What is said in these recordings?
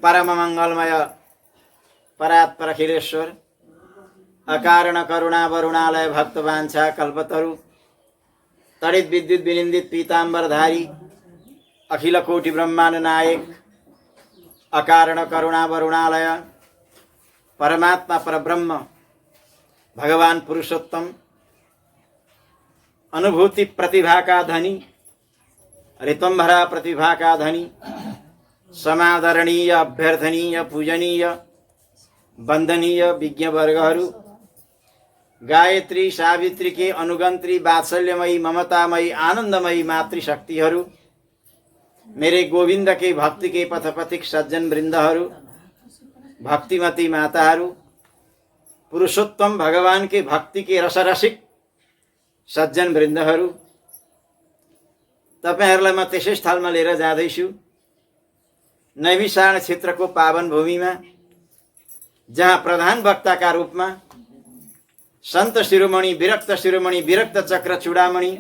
परम मंगलमय परात्पर अखिलेश्वर अकारण करुणा वरुणालय भक्तवांछा कल्पतरु तड़ित विद्युत विनिंदित पीतांबरधारी अखिल कोटि ब्रह्मांड नायक अकारण करुणा वरुणालय परमात्मा परब्रह्म भगवान पुरुषोत्तम अनुभूति प्रतिभा का धनी ऋतंभरा प्रतिभा का धनी समादरणीय अभ्यर्थनीय पूजनीय वंदनीय विज्ञ वर्गहरू गायत्री सावित्री के अनुगंत्री वात्सल्यमयी ममतामयी आनंदमयी मातृशक्तिहरू मेरे गोविंद के भक्ति के पथपथिक सज्जन वृंदहरू भक्तिमती माताहरू पुरुषोत्तम भगवान के भक्ति के रसरसिक सज्जन वृन्दहरू तपाईहरुलाई म त्यसै स्थलमा लिएर जाँदैछु नैमिषारण क्षेत्रको पावन भूमिमा जहाँ प्रधान वक्ताका रूपमा संत शिरोमणि विरक्त चक्र चूडामणि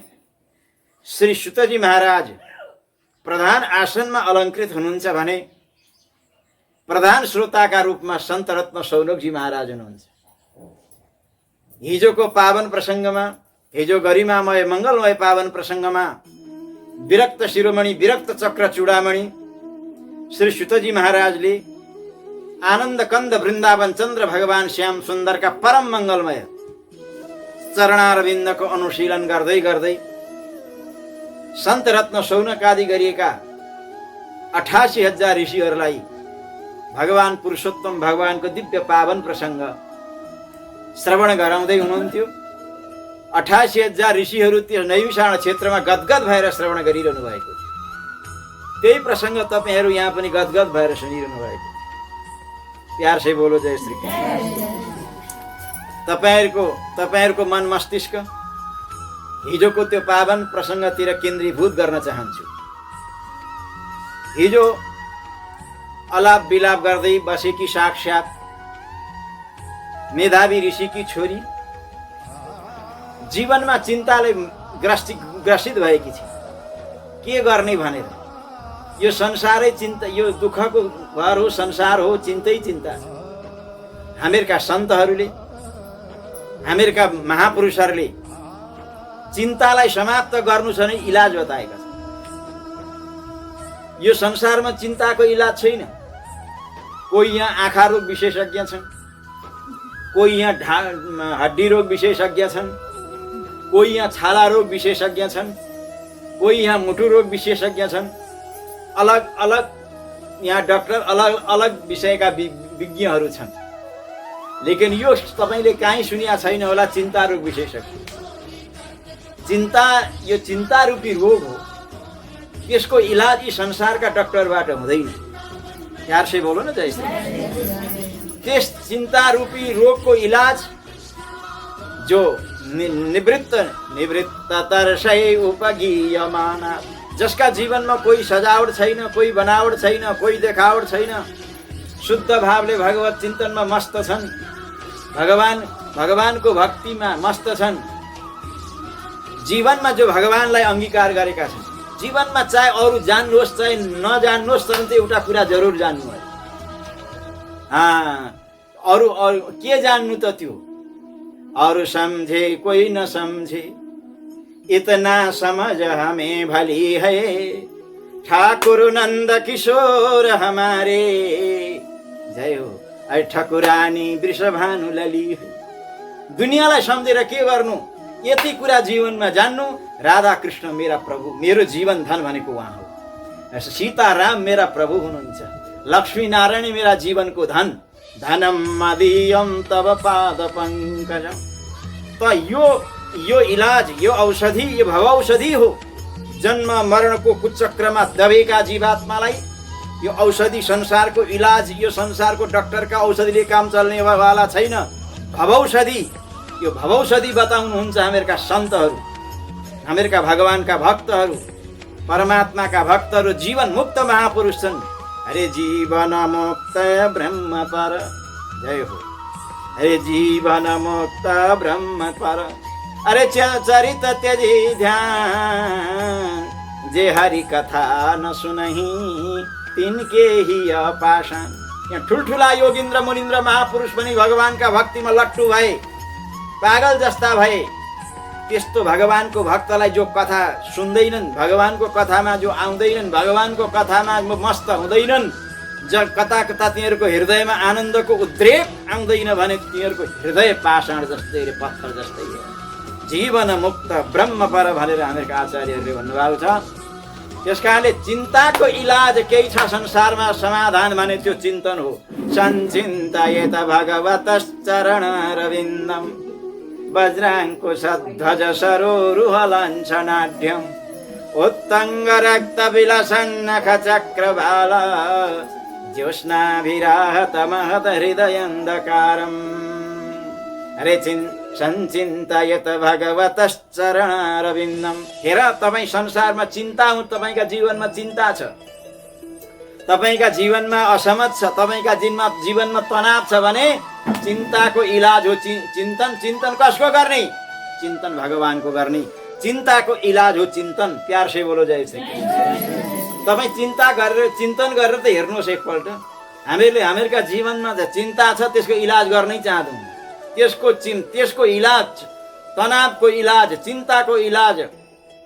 श्री सुतजी महाराज प्रधान आसनमा अलंकृत हुनुहुन्छ भने प्रधान श्रोताका रूपमा संत रत्न सौनकजी महाराज हुनुहुन्छ। हिजोको पावन प्रसंगमा हिजो गरिमामय मंगलमय पावन प्रसंगमा विरक्त शिरोमणि विरक्त चक्र चूडामणि श्री सुतजी महाराजले आनंद कंद वृंदावन चंद्र भगवान श्याम सुंदर का परम मंगलमय चरणारविंद को अनुशीलन गर्दै गर्दै संत रत्न सौनक आदि गरिएका 88,000 ऋषिहरूलाई भगवान पुरुषोत्तम भगवान को दिव्य पावन प्रसंग श्रवण गराउँदै हुनुहुन्थ्यो। 88,000 ऋषिहरू त्यो नैमिषारण क्षेत्रमा गदगद भएर श्रवण गरिरहनु भएको थियो। त्यही प्रसंग तपाईहरु यहाँ पनि गदगद भएर सुनिरहनु भएको छ। प्यार से बोलो जय श्री कृष्ण। तपाईहरुको मन मस्तिष्क हिजोको त्यो पावन प्रसंगतिर केन्द्रीभूत गर्न चाहन्छु। हिजो अलाप विलाप गर्दै बसेकी साक्षात मेधावी ऋषिकी छोरी जीवनमा चिन्ताले ग्रसित भएकी छ। के गर्ने भनेर यो संसारै चिन्ता, यो दुःखको घर हो, संसार हो, चिन्तै चिन्ता। हामीहरुका सन्तहरूले हामीहरुका महापुरुषहरूले चिन्तालाई समाप्त गर्नु छ भने इलाज बताएका छन्। यो संसारमा चिन्ताको इलाज छैन। कोही यहाँ आँखा रोग विशेषज्ञ छन्, कोही यहाँ हड्डी रोग विशेषज्ञ छन्, कोही यहाँ छाला रोग विशेषज्ञ छन्, कोही यहाँ मुटु रोग विशेषज्ञ छन्। अलग अलग यहाँ डाक्टर अलग अलग विषयका विज्ञहरू छन्। लेकिन यो तपाईले कहीँ सुनिया छैन होला चिन्ता रोग विशेषज्ञ। चिन्ता, यो चिन्ता रूपी रोग हो। यसको इलाज यी संसारका डाक्टरबाट हुँदैन। प्यार से बोलो न जय श्री। त्यस चिन्ता रूपी रोगको इलाज जो निवृत्त तरसै उपगीयमाना, जसका जीवनमा कोही सजावट छैन, कोही बनावट छैन, कोही देखावट छैन, शुद्ध भावले भगवत चिन्तनमा मस्त छन्, भगवानको भक्तिमा मस्त छन्, जीवनमा जो भगवानलाई अंगीकार गरेका छन्। जीवनमा चाहे अरू जान्नुहोस् चाहे नजान्नुहोस् तर एउटा कुरा जरुर जान्नु है। अरू के जान्नु त त्यो? अरू समझे कोई न समझे, इतना समझ हमें भली है, ठाकुर नंद किशोर हमारे, जय हो। अरे ठकुरानी वृषभानु लली। दुनियाँलाई सम्झेर के गर्नु? यति कुरा जीवनमा जान्नु, राधा कृष्ण मेरा प्रभु, मेरो जीवन धन भनेको उहाँ हो। सीताराम मेरा प्रभु हुनुहुन्छ, लक्ष्मी नारायण मेरा जीवनको धन, धनम मदीयम तव पाद पंकजम। तो यो इलाज, यो औषधि, यो भवौषधि हो। जन्म मरणको कुचक्रमा दबेका जीवात्मालाई यो औषधि, संसारको इलाज, यो संसारको डाक्टरका औषधिले काम चल्ने वाला छैन। भवौषधि, यो भवौषधि बताउनुहुन्छ हामीहरुका सन्तहरू, हामीहरुका भगवानका भक्तहरू, परमात्माका भक्तहरू, जीवन मुक्त महापुरुष छन्। अरे जीवन मुक्त ब्रह्म पर, जय हो। अरे जीवन मुक्त ब्रह्म पर, अरे चरित त्यजी ध्यान, जे हरि कथा न सुनही तिनके ही अपाषाण। यहाँ ठुल्ठुला योगिन्द्र मुनिन्द्र महापुरुष पनि भगवानका भक्तिमा लट्टु भए, पागल जस्ता भए। त्यस्तो भगवानको भक्तलाई जो कथा सुन्दैनन्, भगवानको कथामा जो आउँदैनन्, भगवानको कथामा मस्त हुँदैनन्, कता कता तिनीहरूको हृदयमा आनन्दको उद्रेक आउँदैन भने तिनीहरूको हृदय पाषाण जस्तै, पत्थर जस्तै हो। जीवन मुक्त ब्रह्म पर भनेर हामीहरूका आचार्यहरूले भन्नुभएको छ। त्यस कारणले चिन्ताको इलाज केही छ संसारमा समाधान भने त्यो चिन्तन हो। सञ्चिन्तयेत भगवतश्चरणरविन्दम वज्राङ्कुशध्वज सरोरुहलाञ्छनाढ्यम् उत्तङ्ग रक्तविलसन्नख चक्रबाल ज्योत्स्नाभिराहत महत हृदयन्धकारम्। अरे सञ्चिन्तयेत भगवतश्चरणरविन्दम। हेर, तपाईँ संसारमा चिन्ता हो, तपाईँका जीवनमा चिन्ता छ, तपाईँका जीवनमा असहमत छ, तपाईँका जीवनमा तनाव छ भने चिन्ताको इलाज हो चिन्तन। चिन्तन कसको गर्ने? चिन्तन भगवानको गर्ने। चिन्ताको इलाज हो चिन्तन। प्यार से बोलो जय श्री कृष्ण। तपाईँ चिन्ता गरेर चिन्तन गरेर त हेर्नुहोस् एकपल्ट। हामीहरूका जीवनमा चिन्ता छ, त्यसको इलाज गर्नै चाहँदैनौँ। त्यसको इलाज, तनावको इलाज, चिन्ताको इलाज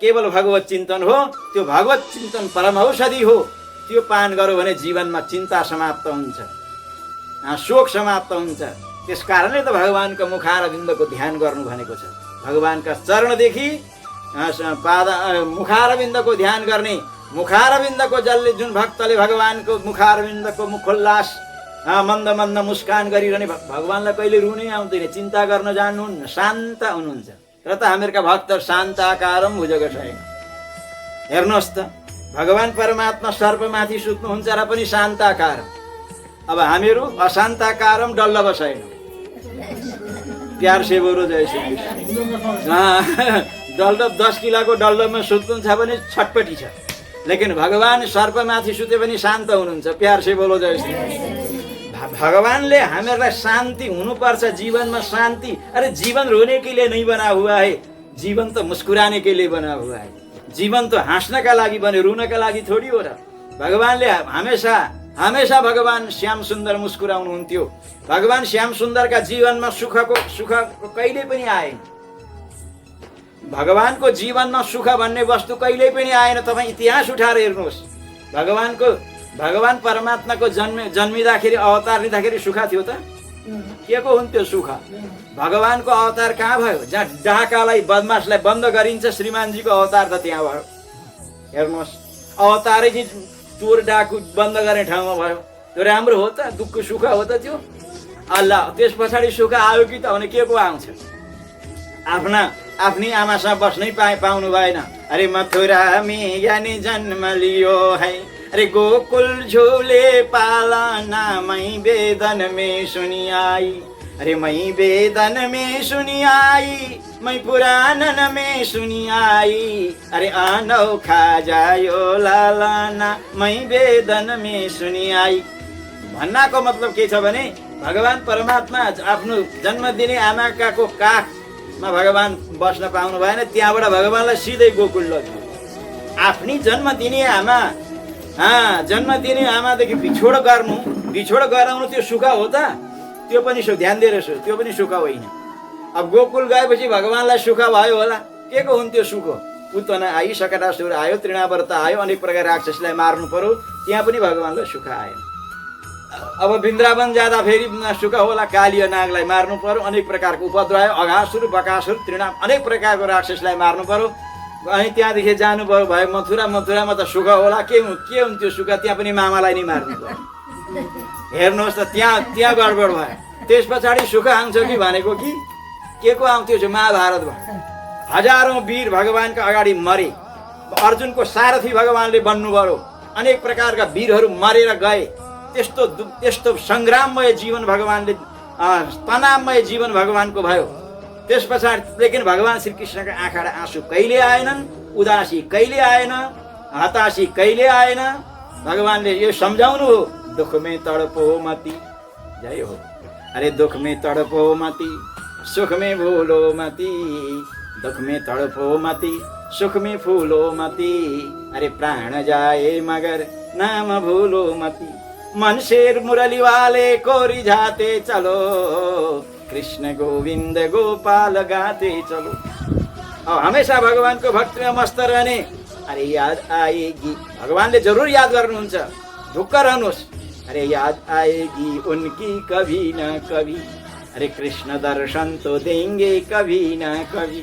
केवल भगवत चिन्तन हो। त्यो भगवत चिन्तन परम औषधि हो। त्यो पान गर्यो भने जीवनमा चिन्ता समाप्त हुन्छ, शोक समाप्त हुन्छ। त्यस कारणले त भगवानको मुखारविन्दको ध्यान गर्नु भनेको छ। भगवानका चरणदेखि मुखारविन्दको ध्यान गर्ने। मुखारविन्दको जसले, जुन भक्तले भगवानको मुखारविन्दको मुखोल्लास मन्द मन्द मुस्कान गरिरहने, भगवानलाई कहिले रुनै आउँदैन, चिन्ता गर्न जान्नुहुन्न, शान्त हुनुहुन्छ। र त हामीहरूका भक्त शान्ताकारम भुजगशयन। हेर्नुहोस् त, भगवान परमात्मा सर्पमाथि सुत्नुहुन्छ र पनि शान्ताकार। अब हामीहरू अशान्ताकारम डल्लबशयन। प्यार से बोलो जय श्री कृष्ण। डल्लभ 10 किलोको डल्लभमा सुत्नुहुन्छ भने छटपटी छ, लेकिन भगवान सर्पमाथि सुते पनि शान्त हुनुहुन्छ। प्यार से बोलो जय श्री कृष्ण। भगवानले हामीहरूलाई शान्ति हुनुपर्छ, जीवनमा शान्ति। अरे जीवन रोने के लिए नहीं बना हुआ है, जीवन तो मुस्कुराने के लिए बना हुआ है। जीवन तो हाँस्नका लागि बन्यो, रुनका लागि थोडी हो र। भगवानले हमेशा भगवान श्याम सुन्दर मुस्कुराउनुहुन्थ्यो। भगवान श्याम सुन्दरका जीवनमा सुख कहिले पनि आएन। भगवानको जीवनमा सुख भन्ने वस्तु कहिले पनि आएन। तपाईँ इतिहास उठाएर हेर्नुहोस्। भगवान परमात्माको जन्मिँदाखेरि, अवतार लिँदाखेरि सुख थियो त? के को हुन्थ्यो सुख? भगवानको अवतार कहाँ भयो? जहाँ डाकालाई, बदमासलाई बन्द गरिन्छ, श्रीमानजीको अवतार त त्यहाँ भयो। हेर्नुहोस्, अवतारै चाहिँ चोर डाकु बन्द गर्ने ठाउँमा भयो। त्यो राम्रो हो त? दुःख सुख हो त त्यो? अल्लाह, त्यस पछाडि सुख आयो कि त भने के को आउँछ? आफ्नै आमासँग बस्नै पाउनु भएन। अरे मथुरा में यानी जन्म लियो है, अरे गोकुल झूले पालना मई वेदन में सुनी आई। अरे मई वेदन में सुनी आई, मई पुराणन में सुनी आई। अरे अनौखा जायो लालाना मई वेदन में सुनी आई। भन्नाको मतलब के छ भने भगवान परमात्मा आफ्नो जन्म दिने आमाकाको काखमा भगवान बस्न पाउनु भएन। त्यहाँबाट भगवानलाई सिधै गोकुल लग्यो। आफ्नै जन्म दिने आमादेखि बिछोड गराउनु त्यो सुख हो त? त्यो पनि ध्यान दिएर त्यो पनि सुख होइन। अब गोकुल गएपछि भगवानलाई सुख भयो होला? के को हुन्थ्यो सुख? पुतना आई, सकटासुर आयो, तृणावर्त आयो, अनेक प्रकार राक्षसलाई मार्नु पर्यो, त्यहाँ पनि भगवानलाई सुख आयो। अब वृन्दावन जाँदा फेरि सुख होला, कालिया नागलाई मार्नु पर्यो, अनेक प्रकारको उपद्रव आयो, अघासुर बकासुर अनेक प्रकारको राक्षसलाई मार्नु पर्यो। अनि त्यहाँदेखि जानुभयो भयो मथुरामा त सुख होला? के हुन्थ्यो सुख? त्यहाँ पनि मामालाई नै मार्नु पर्यो। हेर्नुहोस् त, त्यहाँ गडबड भयो। त्यस पछाडि सुख आउँछ कि भनेको कि के को आउँथ्यो? महाभारत भयो। हजारौं वीर भगवानका अगाडि मरे। अर्जुनको सारथी भगवानले बन्नु पर्यो। अनेक प्रकारका वीरहरू मरेर गए। त्यस्तो संग्राममय जीवन भगवानले, तनावमय जीवन भगवानको भयो। त्यस पछाडि लेकिन भगवान श्रीकृष्णका आँखाबाट आँसु कहिले आएनन्, उदासी कहिले आएन, हतासी कहिले आएन। भगवानले यो सम्झाउनु हो, दुख में तड़पो मती। जय हो। अरे दुख में तड़पो मती, सुख में भूलो मती। दुख में तड़पो मती, सुख में फूलो मती। अरे प्राण जाए मगर नाम भूलो मती, मन शेर मुरली वाले को रिझाते चलो, कृष्ण गोविंद गोपाल गाते चलो। और हमेशा भगवान को भक्ति में मस्त रहने। अरे याद आएगी, भगवानले जरूर याद गर्नुहुन्छ, ढुक्क रहनुहोस्। अरे याद आएगी उनकी कभी न कभी, अरे कृष्ण दर्शन तो देंगे कभी न कभी,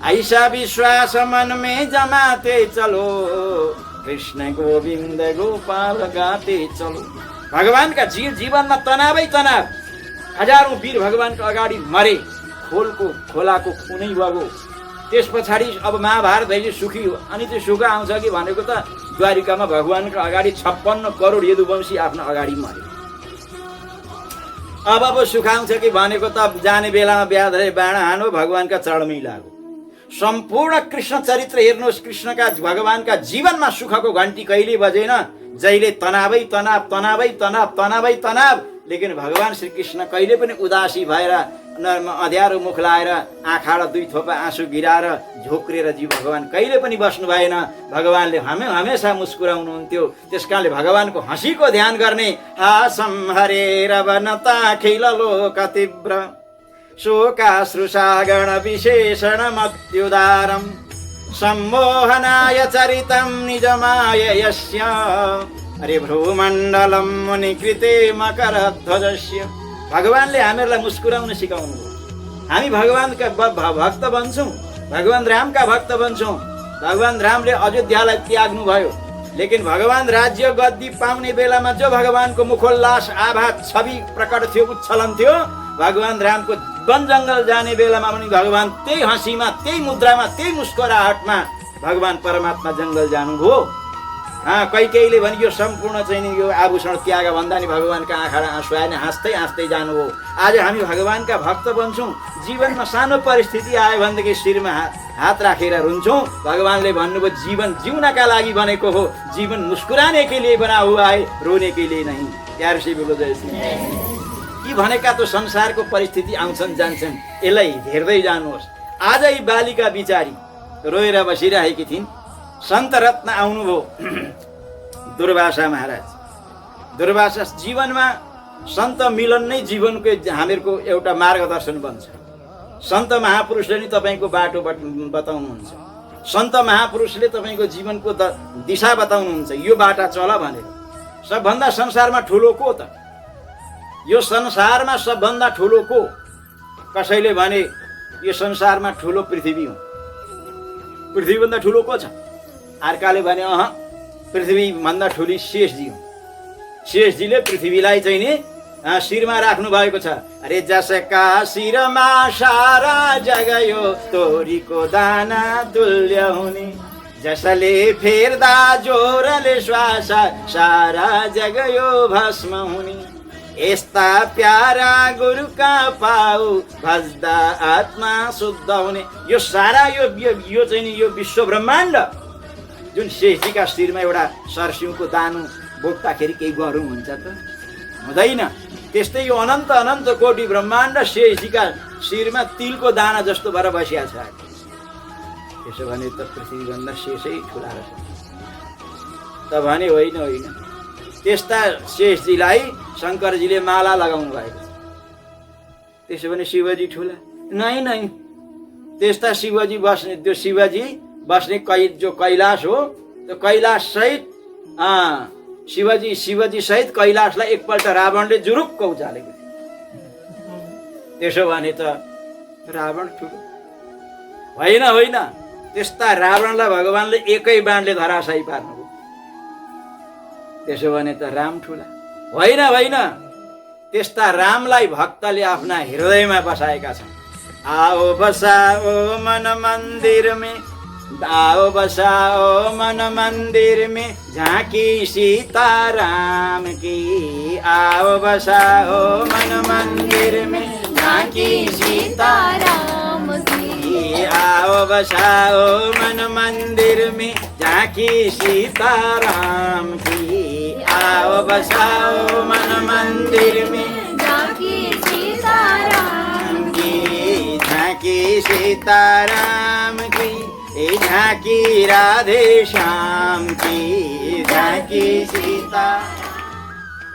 ऐसा विश्वास मन में जमाते चलो, कृष्ण गोविंद गोपाल गाते चलो। भगवानका जीवनमा तनावै तनाव, हजारौं वीर भगवानको अगाडि मरे, खोलाको कुनै बगो। त्यस पछाडि अब महाभारत भएपछि सुखी हो। अनि त्यो सुख आउँछ कि भनेको त द्वारिकामा भगवानको अगाडि 56 करोड यदुवंशी आफ्नो अगाडि मरे। अब सुख आउँछ कि भनेको त जाने बेलामा ब्याधले बाणा हानो, भगवानका चरणमै लागो। सम्पूर्ण कृष्ण चरित्र हेर्नुहोस्, कृष्णका भगवानका जीवनमा सुखको घण्टी कहिले बजेन, जहिले तनावै तनाव, तनावै तनाव, तनावै तनाव। लेकिन भगवान श्री कृष्ण कहिले पनि उदासी भएर अँध्यारो मुख लाएर आँखाबाट 2 थोपा आँसु गिराएर झोक्रेर जी भगवान कहिले पनि बस्नु भएन। भगवानले हमेशा मुस्कुराउनुहुन्थ्यो। त्यसकारणले भगवानको हँसीको ध्यान गर्ने। हासं हरेर वनता खिल लोक तीव्र, शोकाश्रुसागण विशेषण मत्युदारम, सम्मोहनाय चरितं निजमाय यस्य, अरे भ्रूमण्डलं मुनिकृते मकरध्वजस्य। भगवानले हामीहरूलाई मुस्कुराउन सिकाउनु हो। हामी भगवानका भक्त बन्छौँ, भगवान रामका भक्त बन्छौँ। भगवान रामले अयोध्यालाई त्याग्नु भयो, लेकिन भगवान राज्य गद्दी पाउने बेलामा जो भगवानको मुखोल्लास आभा छवि प्रकट थियो, उच्छलन थियो, भगवान रामको वन जङ्गल जाने बेलामा पनि भगवान त्यही हँसीमा, त्यही मुद्रामा, त्यही मुस्कुराहटमा भगवान परमात्मा जङ्गल जानुभयो। कहिले भने यो सम्पूर्ण चाहिँ नि यो आभूषण त्याग भन्दा नि भगवानका आँखाबाट आँसु आएन, हाँस्दै हाँस्दै जानुभयो। आज हामी भगवानका भक्त बन्छौँ। जीवनमा सानो परिस्थिति आयो भनेदेखि शिरमा हात राखेर रुन्छौँ। भगवानले भन्नुभयो जीवन जिउनका लागि बनेको हो, जीवन मुस्कुराने के लिए बना हुआ है, रोने के लिए नहीं। प्यार से बोलो जय श्री। यी भनेका त संसारको परिस्थिति आउँछन् जान्छन्, यसलाई हेर्दै जानुहोस्। आज यी बालिका बिचारी रोएर बसिरहेकी थिइन्। सन्त रत्न आउनुभयो, दुर्वासा महाराज। दुर्वासा जीवनमा सन्त मिलन नै जीवनको हामीहरूको एउटा मार्गदर्शन बन्छ। सन्त महापुरुषले नै तपाईँको बाटो बताउनुहुन्छ। सन्त महापुरुषले तपाईँको जीवनको दिशा बताउनुहुन्छ, यो बाटा चल भनेर। सबभन्दा संसारमा ठुलो को त? यो संसारमा सबभन्दा ठुलो को? कसैले भने यो संसारमा ठुलो पृथ्वी हो। पृथ्वीभन्दा ठुलो को छ? अर्काले भने पृथ्वी भन्दा ठुली शेषजी हो। शेषजीले पृथ्वीलाई चाहिँ नि शिरमा राख्नु भएको छ। अरे जसका शिरमा सारा जगयो तोरीको दाना तुल्य हुने, जसले फेर्दा जोरले श्वास सारा जगयो भस्म हुने, यस्ता प्यारा गुरुका पाउ भज्दा आत्मा शुद्ध हुने। यो सारा यो चाहिँ नि यो विश्व ब्रह्माण्ड जुन शेषजीका शिरमा एउटा सरसिउँको दानु बोक्दाखेरि केही गरौँ हुन्छ त? हुँदैन। त्यस्तै यो अनन्त अनन्त कोटि ब्रह्माण्ड शेषजीका शिरमा तिलको दाना जस्तो भएर बसिया छ। त्यसो भने त पृथ्वीभन्दा शेषै ठुला रहेछ त भने होइन। होइन, त्यस्ता शेषजीलाई शङ्करजीले माला लगाउनु भएको छ। त्यसो भने शिवजी ठुला? नै नै, त्यस्ता शिवजी बस्ने, त्यो शिवजी बस्ने जो कैलाश हो, त्यो कैलाश सहित शिवजी सहित कैलाशलाई एकपल्ट रावणले जुरुक्क उचालेको थियो। त्यसो भने त रावण ठुलो? होइन होइन, त्यस्ता रावणलाई भगवानले एकै बाणले धराशायी पार्नुभयो। त्यसो भने त राम ठुला? होइन होइन, त्यस्ता रामलाई भक्तले आफ्ना हृदयमा बसाएका छन्। आओ बसाओ मन मन्दिर में, आओ बसाओ मन मंदिर में, झांकी सीताराम की। आओ बसाओ मन मंदिर में, झांकी सीताराम की। आओ बसाओ मन मंदिर में, झांकी सीताराम की। आओ बसाओ मन मंदिर में, झांकी सीताराम की। झांकी सीताराम की। झाँकी राधे श्याम की झाँकी सीता।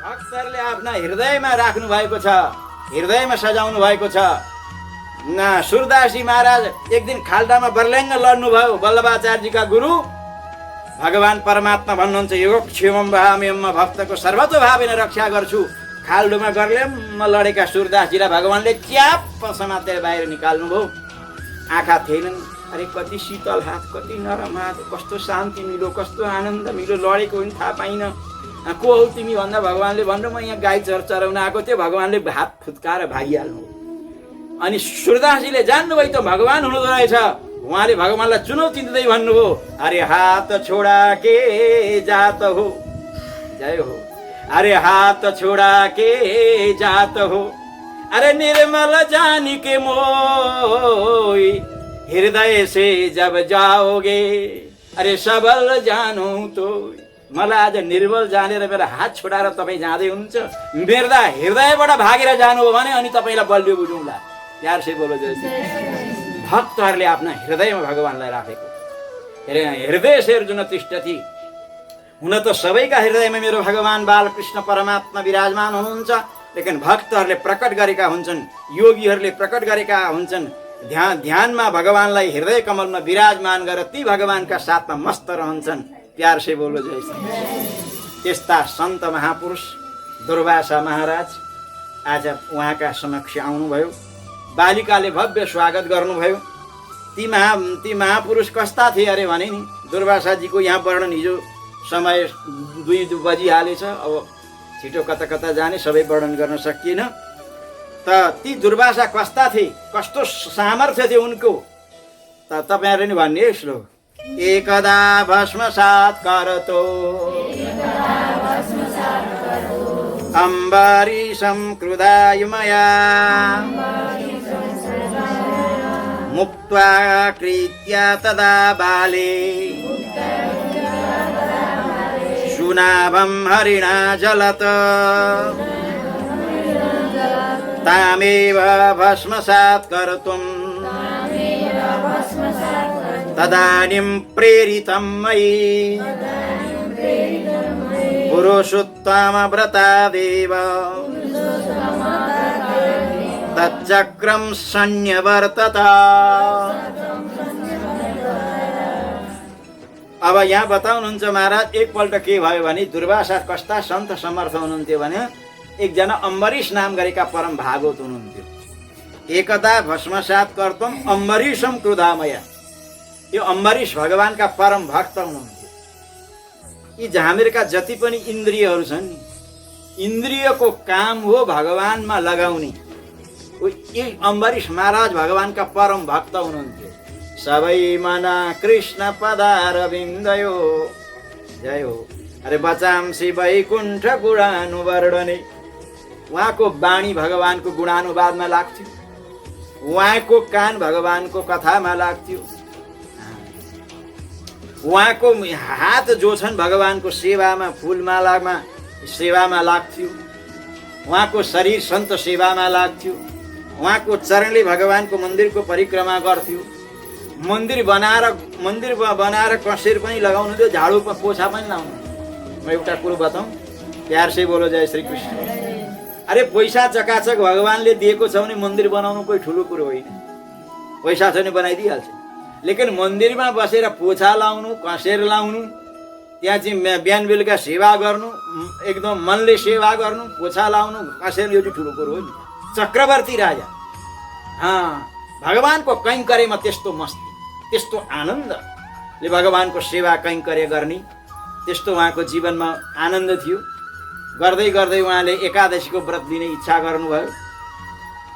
भक्तहरूले आफ्ना हृदयमा राख्नु भएको छ, हृदयमा सजाउनु भएको छ। सुरदासजी महाराज एक दिन खाल्डामा बर्ल्याङ्ग लड्नुभयो। वल्लभाचार्यजीका गुरु भगवान परमात्मा भन्नुहुन्छ योगक्षेमं वहाम्यहम्, भक्तको सर्वतोभावेन रक्षा गर्छु। खाल्डोमा गर्ल्याम्म लडेका सुरदासजीलाई भगवानले च्याप्प समातेर बाहिर निकाल्नुभयो। आँखा थिएनन्। अरे कति शीतल हात, कति नरम हात, कस्तो शान्ति मिलो, कस्तो आनन्द मिलो। लडेको पनि थाहा पाइनँ। को हौ तिमी भन्दा भगवानले भन्नु म यहाँ गाई चराउन आएको थिएँ। भगवानले हात फुत्काएर भागिहाल्नु। अनि सुरदासजीले जान्नुभयो त भगवान हुनुहुँदो रहेछ। उहाँले भगवानलाई चुनौती दिँदै भन्नुभयो अरे हात छोडा के जात हो, जय हो। अरे हात छोडा के जात हो, अरे निर्मल जानी के मोई, हृदय से जब जाओगे अरे सबल जानो तो। मलाई आज निर्बल जानेर मेरो हात छोडाएर तपाईँ जाँदै हुनुहुन्छ। मेर्दा हृदयबाट भागेर जानु हो भने अनि तपाईँलाई बलियो बुझौँला। प्यार से बोलो जय श्री। भक्तहरूले आफ्ना हृदयमा भगवानलाई राखेको। हृदय से अर्जुन तिष्ठति। हुन त सबैका हृदयमा मेरो भगवान बालकृष्ण परमात्मा विराजमान हुनुहुन्छ, लेकिन भक्तहरूले प्रकट गरेका हुन्छन्, योगीहरूले प्रकट गरेका हुन्छन्। ध्यानमा भगवानलाई हृदय कमलमा विराजमान गरेर ती भगवानका साथमा मस्त रहन्छन्। प्यार से बोलो जय श्री। त्यस्ता सन्त महापुरुष दुर्वासा महाराज आज उहाँका समक्ष आउनुभयो। बालिकाले भव्य स्वागत गर्नुभयो। ती महापुरुष कस्ता थिए अरे भने नि, दुर्वासाजीको यहाँ वर्णन हिजो समय 2 बजिहालेछ। अब छिटो कता कता जाने, सबै वर्णन गर्न सकिएन। त ती दुर्वासा कस्ता थिए, कस्तो सामर्थ्य थियो उनको, त तपाईँहरूले नि भन्ने श्लोक। एकदा भस्मसात् करतो अम्बरीशं क्रुधाय मया, मुक्त्वा कृत्या तदा बाले, सुनाभं हरिणा जलत, तामेव भस्मसात् कर्तुं तदानीं प्रेरितं मयि, पुरुषोत्तमव्रतादेव तच्चक्रं सन्न्यवर्तत। अब यहाँ बताउनुहुन्छ महाराज एकपल्ट के भयो भने दुर्वासा कस्ता सन्त समर्थ हुनुहुन्थ्यो भने एकजना अम्बरीश नाम गरेका परम भागवत हुनुहुन्थ्यो। एकदा भस्मसात् कर्तुं अम्बरीशं क्रुधामय। यो अम्बरीश भगवानका परम भक्त हुनुहुन्थ्यो। यी झामेरका जति पनि इन्द्रियहरू छन् नि, इन्द्रियको काम हो भगवानमा लगाउने। यी अम्बरीश महाराज भगवानका परम भक्त हुनुहुन्थ्यो। सबै मना कृष्ण पदारविन्दयो, जय हो। अरे बचांसी वैकुण्ठ गुणानुवर्णने। उहाँको बाणी भगवानको गुणानुवादमा लाग्थ्यो, उहाँको कान भगवानको कथामा लाग्थ्यो, उहाँको हात जो छन् भगवानको सेवामा फुलमालामा सेवामा लाग्थ्यो, उहाँको शरीर सन्त सेवामा लाग्थ्यो, उहाँको चरणले भगवानको मन्दिरको परिक्रमा गर्थ्यो। मन्दिर बनाएर कसेर पनि लगाउनु थियो, झाडु पोछा पनि लाउनु। म एउटा कुरो बताऊँ, प्यार से बोलो जय श्री कृष्ण। अरे पैसा चकाचक भगवानले दिएको छ भने मन्दिर बनाउनु कोही ठुलो कुरो होइन। पैसा छ भने बनाइदिइहाल्छ, लेकिन मन्दिरमा बसेर पोछा लाउनु, कसेर लाउनु, त्यहाँ चाहिँ बिहान बेलुका सेवा गर्नु, एकदम मनले सेवा गर्नु, पोछा लाउनु, कसेर, यो चाहिँ ठुलो कुरो हो नि। चक्रवर्ती राजा भगवानको कैङ्कर्यमा त्यस्तो मस्ती, त्यस्तो आनन्दले भगवानको सेवा कैङ्कर्य गर्ने, त्यस्तो उहाँको जीवनमा आनन्द थियो। गर्दै गर्दै उहाँले एकादशीको व्रत लिने इच्छा गर्नुभयो।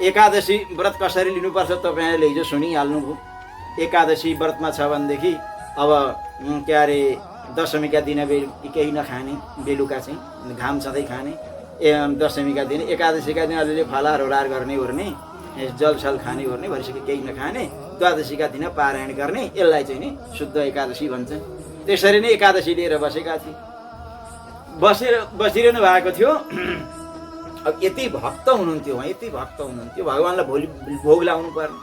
एकादशी व्रत कसरी लिनुपर्छ तपाईँहरूले हिजो सुनिहाल्नुभयो। एकादशी व्रतमा छ भनेदेखि अब के अरे दशमीका दिन केही नखाने, बेलुका चाहिँ घाम छँदै खाने। दशमीका दिन, एकादशीका दिन अलिअलि फलाहार होलाहार गर्ने ओर्ने, जलसल खाने ओर्ने, भइसक्यो केही नखाने। द्वादशीका दिन पारायण गर्ने, यसलाई चाहिँ नि शुद्ध एकादशी भन्छ। त्यसरी नै एकादशी लिएर बसेका थिए, बसिरहनु भएको थियो। अब यति भक्त हुनुहुन्थ्यो उहाँ, यति भक्त हुनुहुन्थ्यो, भगवानलाई भोलि भोग लाउनु पर्ने,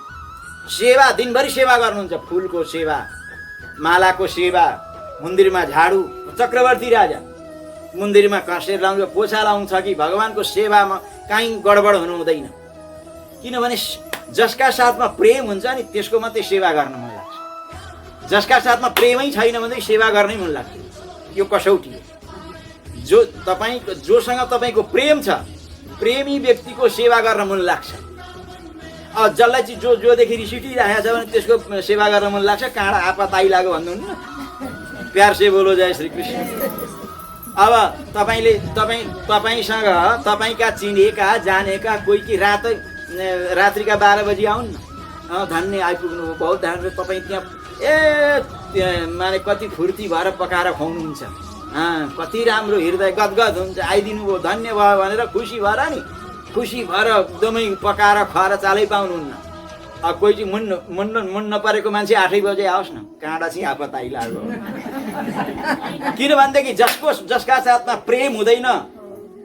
सेवा दिनभरि सेवा गर्नुहुन्छ, फुलको सेवा, मालाको सेवा, मन्दिरमा झाडु, चक्रवर्ती राजा मन्दिरमा कसेर लाउँछ, पोछा लाउँछ कि भगवानको सेवामा काहीँ गडबड हुनु हुँदैन। किनभने जसका साथमा प्रेम हुन्छ नि त्यसको मात्रै सेवा गर्न मन लाग्छ। जसका साथमा प्रेमै छैन भने सेवा गर्नै मन लाग्दैन। यो कसौटी हो। जोसँग तपाईँको प्रेम छ, प्रेमी व्यक्तिको सेवा गर्न मन लाग्छ। जसलाई चाहिँ जोदेखि रिस उठिरहेको छ भने त्यसको सेवा गर्न मन लाग्छ। काँडा आपत आइलाग्यो भन्नुहुन्न, प्यार से बोलो जय श्री कृष्ण। अब तपाईँसँग तपाईँका चिनेका जानेका कोही कि रात्रिका 12 बजी आउन् न, धन्य आइपुग्नु हो, बहुत धन्य। तपाईँ त्यहाँ माने कति फुर्ती भएर पकाएर खुवाउनुहुन्छ, कति राम्रो हृदय गदगद हुन्छ, आइदिनु भयो धन्य भयो भनेर खुसी भएर नि, खुसी भएर एकदमै पकाएर खुवाएर चालै पाउनुहुन्न। कोही चाहिँ मुन्न नपरेको मान्छे 8 बजे आओस् न, काँडा चाहिँ आपत आइलाग्यो। किनभनेदेखि जसका साथमा प्रेम हुँदैन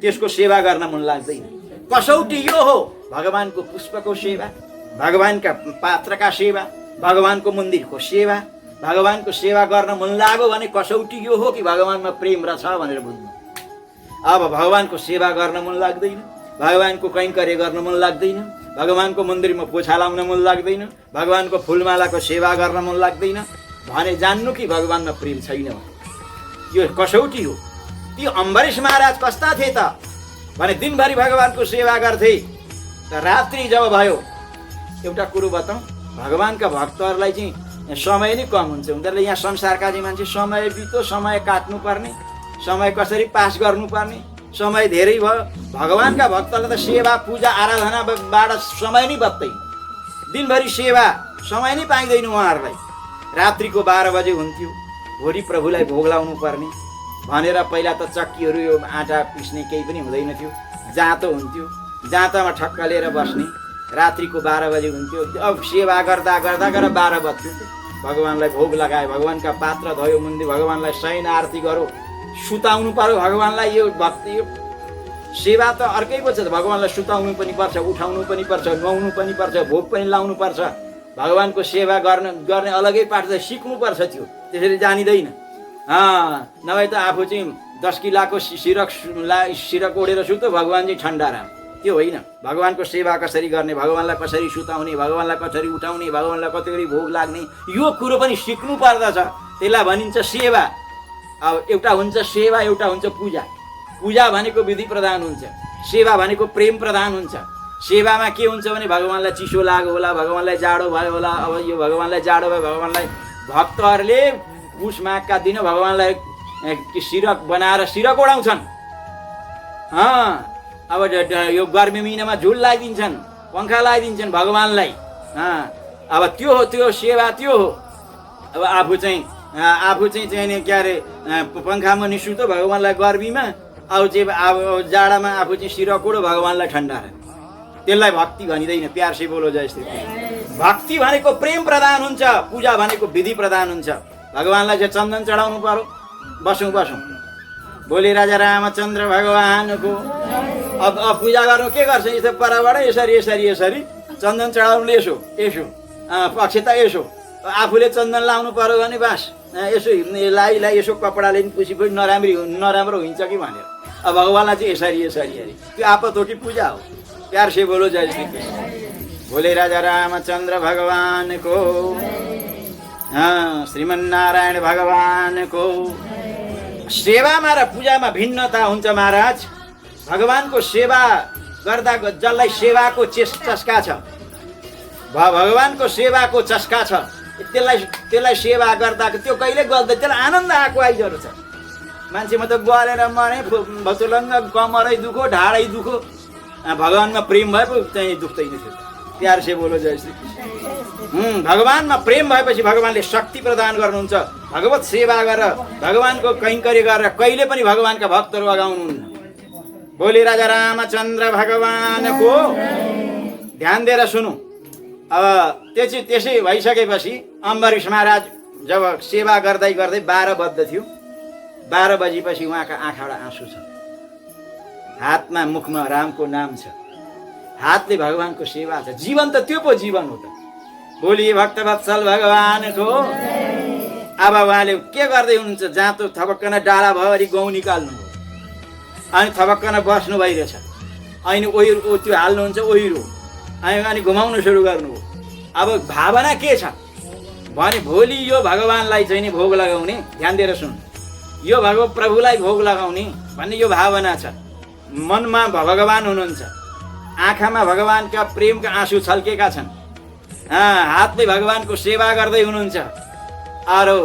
त्यसको सेवा गर्न मन लाग्दैन। कसौटी यो हो, भगवानको पुष्पको सेवा, भगवानका पात्रका सेवा, भगवानको मन्दिरको सेवा। भगवानको सेवा गर्न मन लाग्यो भने कसौटी यो हो कि भगवानमा प्रेम रहेछ भनेर बुझ्नु। अब भगवानको सेवा गर्न मन लाग्दैन, भगवानको कैङ्कर्य गर्न मन लाग्दैन, भगवानको मन्दिरमा पोछा लाउन मन लाग्दैन, भगवानको फुलमालाको सेवा गर्न मन लाग्दैन भने जान्नु कि भगवानमा प्रेम छैन। यो कसौटी हो। ती अम्बरीश महाराज कस्ता थिए त भने दिनभरि भगवानको सेवा गर्थे, रात्रि जब भयो एउटा कुरो बताउँ, भगवानका भक्तहरूलाई चाहिँ समय नै कम हुन्छ। उनीहरूले यहाँ संसारका चाहिँ मान्छे समय बित्यो, समय काट्नुपर्ने, समय कसरी पास गर्नुपर्ने, समय धेरै भयो। भगवानका भक्तलाई त सेवा पूजा आराधनाबाट समय नै बत्दैन। दिनभरि सेवा समय नै पाइँदैन उहाँहरूलाई। रात्रिको 12 बजे हुन्थ्यो, भोलि प्रभुलाई भोग लाउनु पर्ने भनेर पहिला त चक्कीहरू यो आँटा पिस्ने केही पनि हुँदैन थियो, जाँतो हुन्थ्यो, जाँतामा ठक्क लिएर बस्ने। रात्रिको 12 बजे हुन्थ्यो। अब सेवा गर्दा गर्दा 12 बज्थ्यो। भगवानलाई भोग लगायो, भगवानका पात्र धोयो, मन्दिर भगवानलाई शयन आरती गरो, सुताउनु पर्यो भगवानलाई। यो भक्ति यो सेवा त अर्कै पो छ। भगवानलाई सुताउनु पनि पर्छ, उठाउनु पनि पर्छ, नुहाउनु पनि पर्छ, भोग पनि लाउनु पर्छ। भगवानको सेवा गर्ने अलगै पाठ छ, सिक्नुपर्छ। त्यो त्यसरी जानिँदैन। नभए त आफू चाहिँ 10 किलोको सिरक ओढेर सुत्यो, भगवान चाहिँ ठन्डा राम, त्यो होइन। भगवानको सेवा कसरी गर्ने, भगवानलाई कसरी सुताउने, भगवानलाई कसरी उठाउने, भगवानलाई कतिवटा भोग लाग्ने, यो कुरो पनि सिक्नु पर्दछ। त्यसलाई भनिन्छ सेवा। अब एउटा हुन्छ सेवा, एउटा हुन्छ पूजा। पूजा भनेको विधि प्रधान हुन्छ, सेवा भनेको प्रेम प्रधान हुन्छ। सेवामा के हुन्छ भने भगवानलाई चिसो लाग्यो होला, भगवानलाई जाडो भयो होला। अब यो भगवानलाई जाडो भयो, भगवानलाई भक्तहरूले पुष माघका दिन भगवानलाई सिरक बनाएर सिरक ओढाउँछन्। अब यो गर्मी महिनामा झुल लगाइदिन्छन्, पङ्खा लगाइदिन्छन् भगवानलाई। अब त्यो हो, त्यो सेवा त्यो हो। अब आफू चाहिँ के अरे पङ्खामा निसुतो भगवानलाई गर्मीमा, अब जाडामा आफू चाहिँ सिरक ओढो भगवानलाई ठन्डा। त्यसलाई भक्ति भनिँदैन। प्यार से बोलो जय श्री कृष्ण। भक्ति भनेको प्रेम प्रधान हुन्छ, पूजा भनेको विधि प्रधान हुन्छ। भगवानलाई चाहिँ चन्दन चढाउनु पर्यो। बसौँ बोले राजा रामचन्द्र भगवानको। अब पूजा गर्नु के गर्छ, यसो परबाट यसरी चन्दन चढाउनुले यसो अक्षता यसो आफूले चन्दन लाउनु पर्यो भने बास यसो लाई यसो कपडाले नि पुसी नराम्रो हुन्छ कि भनेर। अब भगवानलाई चाहिँ यसरी अरे त्यो आपतोटी पूजा हो। प्यार से बोलो जय श्री कृष्ण। बोले राजा रामचन्द्र भगवानको, श्रीमन्नारायण भगवानको। सेवामा र पूजामा भिन्नता हुन्छ महाराज। भगवानको सेवा गर्दा जसलाई सेवाको चस्का छ, भगवानको सेवाको चस्का छ, त्यसलाई सेवा गर्दा त्यो कहिले गर्दा त्यसलाई आनन्द आएको आइजरो छ। मान्छेमा त गरेर मरे भचुलङ्ग कमरै दुखो ढाडै दुखो, भगवानमा प्रेम भए पो चाहिँ दुख्दैन थियो। प्यार से बोलो जय श्री कृष्ण। भगवानमा प्रेम भएपछि भगवानले शक्ति प्रदान गर्नुहुन्छ। भगवत सेवा गरेर भगवानको कैङ्कर्य गरेर कहिले पनि भगवानका भक्तहरू अगाउनुहुन्न। बोले राजा रामचन्द्र भगवानको। ध्यान दिएर सुनौ। अब त्यसै भइसकेपछि अम्बरीश महाराज जब सेवा गर्दै गर्दै 12 बज्दथ्यो, 12 बजेपछि उहाँका आँखाबाट आँसु छ, हातमा मुखमा रामको नाम छ, हातले भगवानको सेवा छ। जीवन त त्यो पो जीवन हो त। बोलिए भक्तवत्सल भगवानको। अब उहाँले के गर्दै हुनुहुन्छ, जाँतो थपक्कन डाँडा भरि गहुँ निकाल्नु हो, अनि थपक्कन बस्नु भइरहेछ, अनि ओहिरो त्यो हाल्नुहुन्छ ओहिरो, अनि घुमाउनु सुरु गर्नु हो। अब भावना के छ भने भोलि यो भगवानलाई चाहिँ नि भोग लगाउने, ध्यान दिएर सुन, यो प्रभुलाई भोग लगाउने भन्ने यो भावना छ। मनमा भगवान हुनुहुन्छ, आँखामा भगवानका प्रेमका आँसु छल्केका छन्, हातले भगवानको सेवा गर्दै हुनुहुन्छ। अरू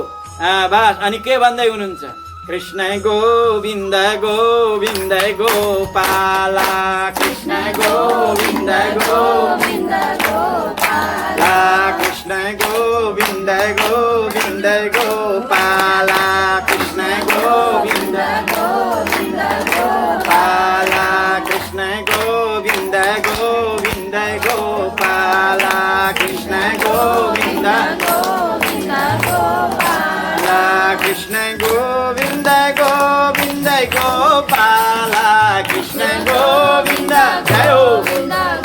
बस अनि के भन्दै हुनुहुन्छ, कृष्ण गोविन्द गोविन्द गोपाला, कृष्ण गोविन्द गोविन्द गोपाला, कृष्ण गोविन्द गोविन्द गोपाला, कृष्ण गोविन्द गोविन्द गोपाला, कृष्ण गोविन्द गोविन्द गोपाला, कृष्ण गोविन्द गोविन्द गोपाला, कृष्ण गोविन्द गोविन्द गोपाला, कृष्ण गोविन्द जय हो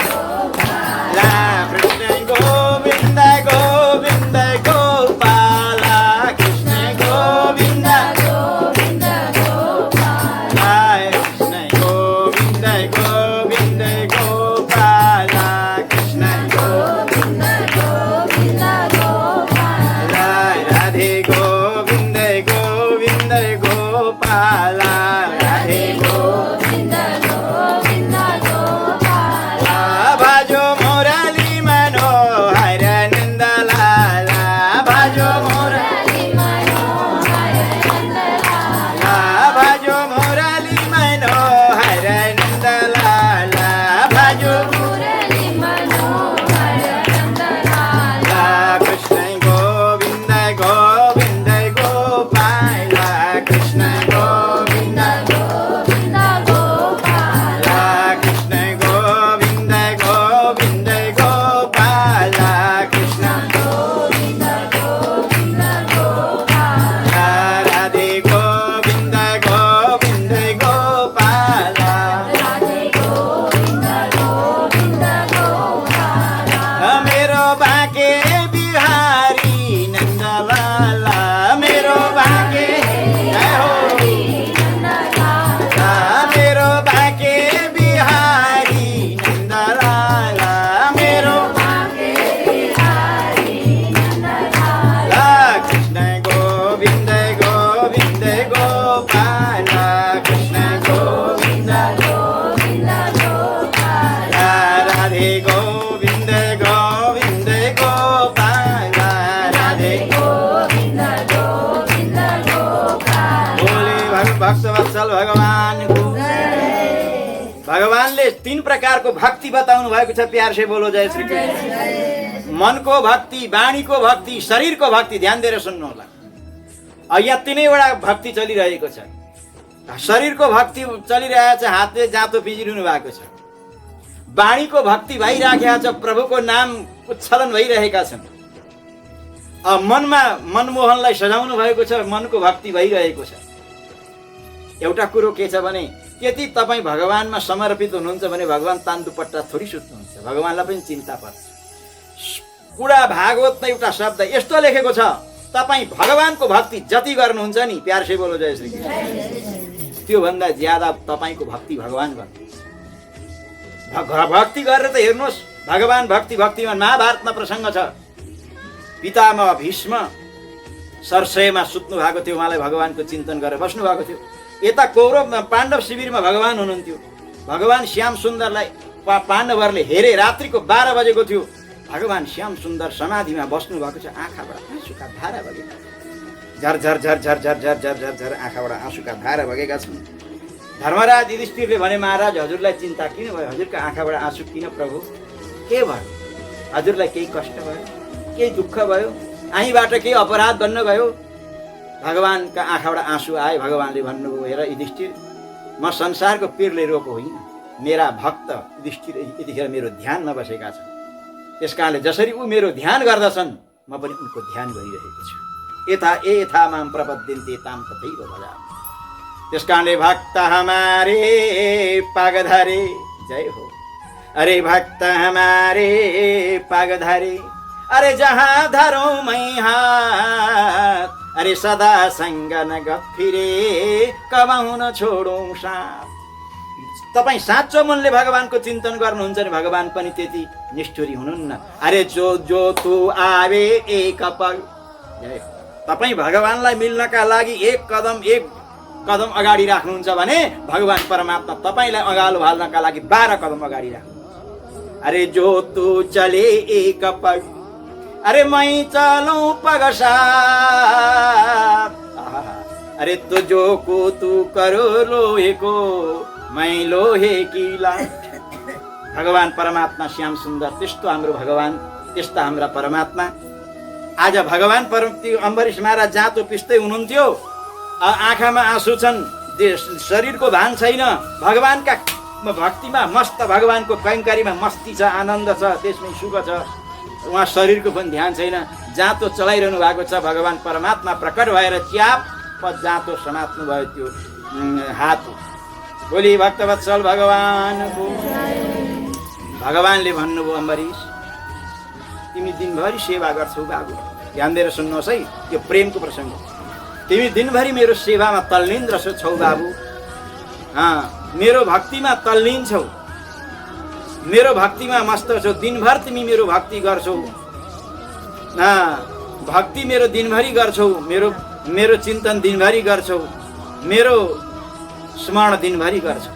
गोपाला, कृष्ण गोविन्द गोविन्द गोपाला, कृष्ण गोविन्द गोविन्द गोपाला, कृष्ण गोविन्द गोविन्द गोपाला, कृष्ण गोविन्द गोविन्द गोपाला, राधे गोविन्द गोविन्द गोपाला, राधे गोविन्द गोविन्द गोपाला, भाजो मुरली मनोहर नन्दलाला, भाजो मुरली मनोहर नन्दलाला, भाजो मुरली मनोहर नन्दलाला, भाजो मुरली मनोहर नन्दलाला, कृष्ण गोविन्द गोविन्द गोपाला, कृष्ण गोविन्द गोविन्द गोपाला, कृष्ण गोविन्द गोविन्द गोपाला, कृष्ण गोविन्द गोविन्द गोपाला, राधे गोविन्द गोविन्द गोपाला, राधे गोविन्द गोविन्द गोपाला, मेरो बाके बिहारी नन्दलाला, मेरो बाके जय हो नन्दलाला, मेरो बाके बिहारी नन्दलाला, मेरो बाके बिहारी नन्दलाला, कृष्ण गोविन्द गोविन्द गोपाला, कृष्ण गोविन्द गोविन्द गोपाला, राधे गोविन्द गोविन्द गोपाला, राधे गोविन्द गोविन्द गोपाला, बोले भक्त वत्सल भगवान को। भगवानले 3 प्रकारको भक्ति बताउनु भएको छ, प्यार से बोलो जय श्री कृष्ण। मनको भक्ति, वाणीको भक्ति, शरीरको भक्ति, ध्यान दिएर सुन्नु होला। यहाँ 3वटा भक्ति चलिरहेको छ। शरीरको भक्ति चलिरहेको छ, हातले जाँतो पिजिरहनु भएको छ। वाणीको भक्ति भइराखेको छ, प्रभुको नाम उच्चारण भइरहेका छन्। मनमा मनमोहनलाई सजाउनु भएको छ, मनको भक्ति भइरहेको छ। एउटा कुरो के छ भने यदि तपाईँ भगवानमा समर्पित हुनुहुन्छ भने भगवान तान्दुपट्टा थोरै सुत्नुहुन्छ, भगवानलाई पनि चिन्ता पर्छ। पुरा भागवतमा एउटा शब्द यस्तो लेखेको छ, तपाईँ भगवानको भक्ति जति गर्नुहुन्छ नि, प्यार से बोलो जय श्री कृष्ण, त्योभन्दा ज्यादा तपाईँको भक्ति भगवान गर्नुहुन्छ। भक्ति गरेर त हेर्नुहोस्, भगवान भक्ति भक्तिमा महाभारतमा प्रसङ्ग छ। पितामह भीष्म सरसयमा सुत्नु भएको थियो, उहाँलाई भगवानको चिन्तन गरेर बस्नु भएको थियो। यता कौरव पाण्डव शिविरमा भगवान हुनुहुन्थ्यो। भगवान श्याम सुन्दरलाई पाण्डवहरूले हेरे, रात्रिको 12 बजेको थियो। भगवान श्याम सुन्दर समाधिमा बस्नु भएको छ, आँखाबाट आँसुका धारा बगेका छन्, झर झर झर झर झर झर झर झर आँखाबाट आँसुका धारा बगेका छन्। धर्मराज युधिष्ठिरले भने, महाराज हजुरलाई चिन्ता किन भयो, हजुरका आँखाबाट आँसु किन प्रभु, के भयो, हजुरलाई केही कष्ट भयो, केही दुःख भयो, आहीबाट केही अपराध बन्न गयो। भगवानका आँखाबाट आँसु आए। भगवानले भन्नुभयो, हेर युधिष्ठिर, म संसारको पीरले रोको होइन, मेरा भक्त युधिष्ठिर यतिखेर मेरो ध्यानमा बसेका छन्। त्यस कारणले जसरी ऊ मेरो ध्यान गर्दछन् म पनि उनको ध्यान गरिरहेको छु। यथा यथा माम प्रपद्यन्ते ताम तथैव भजामि। त्यस कारणले भक्त हमारे पागधारे, जय हो, अरे भक्त हमारे पागधारे, अरे जहाँ धरौँ मै हात, अरे सदा सँग नगफिरे कमाउन छोडौँ साथ। तपाईँ साँचो मनले भगवानको चिन्तन गर्नुहुन्छ भने भगवान पनि त्यति निष्ठुरी हुनुहुन्न। अरे जो जो तू आवे एक पल, तपाईँ भगवानलाई मिल्नका लागि एक कदम अगाडि राख्नुहुन्छ भने भगवान परमात्मा तपाईँलाई अगालो हाल्नका लागि 12 कदम अगाडि राख्नुहुन्छ। अरे जो तू चले एक पग, अरे मै चलौँ पग साथ, अरे तुझो को तू करो लोहे को मै लोहे की लाट। भगवान परमात्मा श्याम सुन्दर, त्यस्तो हाम्रो भगवान, त्यस्ता हाम्रा परमात्मा। आज भगवान अम्बरीश महाराज जाँतो पिस्दै हुनुहुन्थ्यो, आँखामा आँसु छन्, शरीरको भान छैन, भगवानका भक्तिमा मस्त, भगवानको कैङ्कारीमा मस्ती छ, आनन्द छ, त्यसमै सुख छ, उहाँ शरीरको पनि ध्यान छैन, जाँतो चलाइरहनु भएको छ। भगवान परमात्मा प्रकट भएर च्याप जाँतो समात्नु भयो त्यो हात। बोली भक्तवत्सल भगवानको। भगवानले भन्नुभयो, अम्बरीश तिमी दिनभरि सेवा गर्छौ बाबु, ध्यान दिएर सुन्नुहोस् है, यो प्रेमको प्रसङ्ग। तिमी दिनभरि मेरो सेवामा तल्लीन छौ बाबु, मेरो भक्तिमा तल्लीन छौ, मेरो भक्तिमा मस्त छौ, दिनभर तिमी मेरो भक्ति गर्छौ, भक्ति मेरो दिनभरि गर्छौ, मेरो चिन्तन दिनभरि गर्छौ, मेरो स्मरण दिनभरि गर्छौ।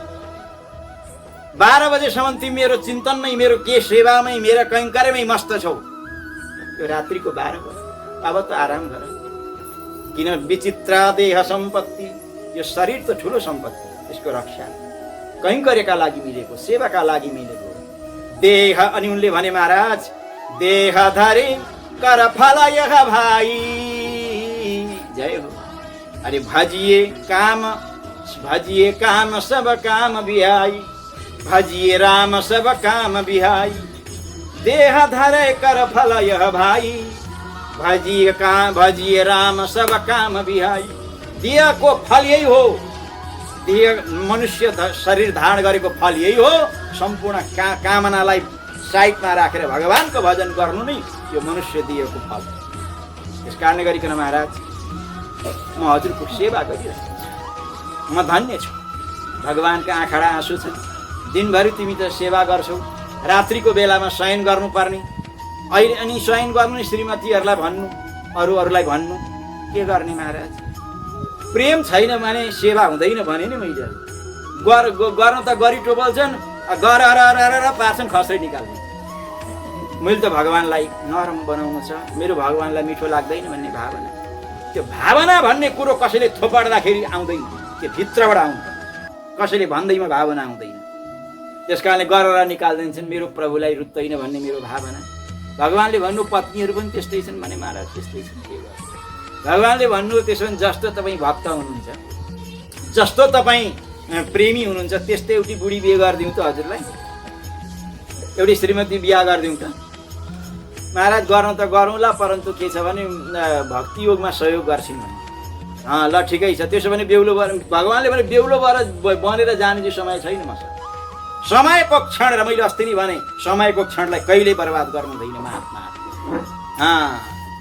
12 बजेसम्म तिमी मेरो चिन्तनमै, मेरो के सेवामै, मेरो कैङ्करमै मस्त छौ। यो रात्रिको 12 बजे, अब त आराम गर। किन विचित्र देह सम्पत्ति, यो शरीर त ठुलो सम्पत्ति, यसको रक्षा कैङ्कर्यका लागि मिलेको, सेवाका लागि मिलेको देह। अनि उनले भने, महाराज देह धरे कर फल यह भाइ, जय हो। अरे भजिए काम सब काम बिहाई, भजिए राम सब काम बिहाई, देह धरे कर फल यह भाइ, भजिए राम सब काम बिहाई। देहको फल यही हो, देह मनुष्य शरीर धारण गरेको फल यही हो। सम्पूर्ण कामनालाई साइडमा राखेर भगवानको भजन गर्नु नै यो मनुष्य देहको फल। यस कारणले गरिकन महाराज म हजुरको सेवा गरिरहेको छु, म धन्य छु। भगवानका आँखाडा आँसु छन्, दिनभरि तिमी त सेवा गर्छौ, रात्रिको बेलामा शयन गर्नुपर्ने, अहिले अनि शयन गर्नु नि श्रीमतीहरूलाई भन्नु, अरूलाई भन्नु, के गर्ने महाराज? प्रेम छैन भने सेवा हुँदैन भने नि मैले गर्नु त गरिटो बोल्छन्, गर पार्छन्, खस्रै निकाल्ने। मैले त भगवानलाई नरम बनाउनु छ, मेरो भगवानलाई मिठो लाग्दैन भन्ने भावना, त्यो भावना भन्ने कुरो कसैले थोपाड्दाखेरि आउँदैन, त्यो भित्रबाट आउँछ, कसैले भन्दैमा भावना आउँदैन। त्यस कारणले गरेर निकाल्दैछन्, मेरो प्रभुलाई रुच्दैन भन्ने मेरो भावना। भगवानले भन्नु पत्नीहरू पनि त्यस्तै छन् भने महाराज त्यस्तै छन्, के गर्नु? भगवानले भन्नु त्यसो भने जस्तो तपाईँ भक्त हुनुहुन्छ, जस्तो तपाईँ प्रेमी हुनुहुन्छ, त्यस्तै एउटी बुढी बिहे गरिदिउँ त हजुरलाई, एउटी श्रीमती बिहा गरिदिउँ त महाराज? गर्नु त गरौँला, परन्तु के छ भने भक्ति योगमा सहयोग गर्छिन् भने ल ठिकै छ। त्यसो भने बेहुलो भगवानले भने बेहुलो बनेर जाने चाहिँ समय छैन मसँग। समयको क्षण, र मैले अस्ति नै भने समयको क्षणलाई कहिल्यै बर्बाद गर्नु हुँदैन महात्मा।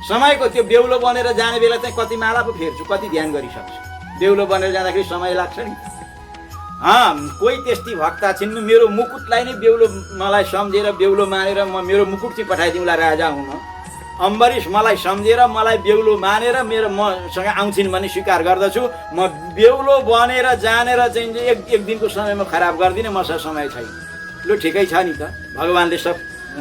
समयको त्यो बेहुलो बनेर जाने बेला चाहिँ कति माला पो फेर्छु, कति ध्यान गरिसक्छु, बेहुलो बनेर जाँदाखेरि समय लाग्छ नि। कोही त्यस्ती भक्ता छिन्, मेरो मुकुटलाई नै बेहुलो मलाई सम्झेर बेहुलो मानेर म मेरो मुकुट चाहिँ पठाइदिउँला राजा हुन। अम्बरीश मलाई सम्झेर मलाई बेहुलो मानेर मेरो मसँग आउँछिन् भने स्वीकार गर्दछु। म बेहुलो बनेर जानेर चाहिँ एक दिनको समयमा खराब गर्दिनँ, मसँग समय छैन। लु ठिकै छ नि त, भगवानले सब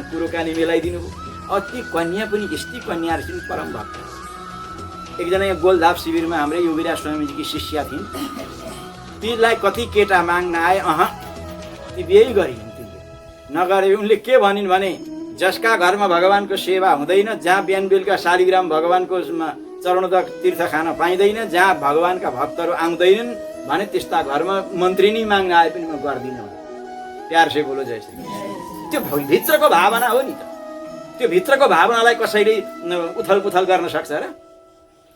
कुरो कानी मिलाइदिनु भयो। अति कन्या पनि यस्ती कन्याहरू छिन् परम भक्त। एकजना यहाँ गोलधाप शिविरमा हाम्रै योगीराज स्वामीजीकी शिष्या थिइन्, तीलाई कति केटा माग्न आए, ती बिहे गरिन्। तिनले नगरे उनले के भनिन् भने, जसका घरमा भगवानको सेवा हुँदैन, जहाँ बिहान बेलुका शालिग्राम भगवानको चरणोदक तीर्थ खान पाइँदैन, जहाँ भगवानका भक्तहरू आउँदैनन् भने त्यस्ता घरमा मन्त्री नै माग्न आए पनि म गर्दिनँ। प्यार से बोलो जय श्री। त्यो भित्रको भावना हो नि त, त्यो भित्रको भावनालाई कसैले उथल पुथल गर्न सक्छ र?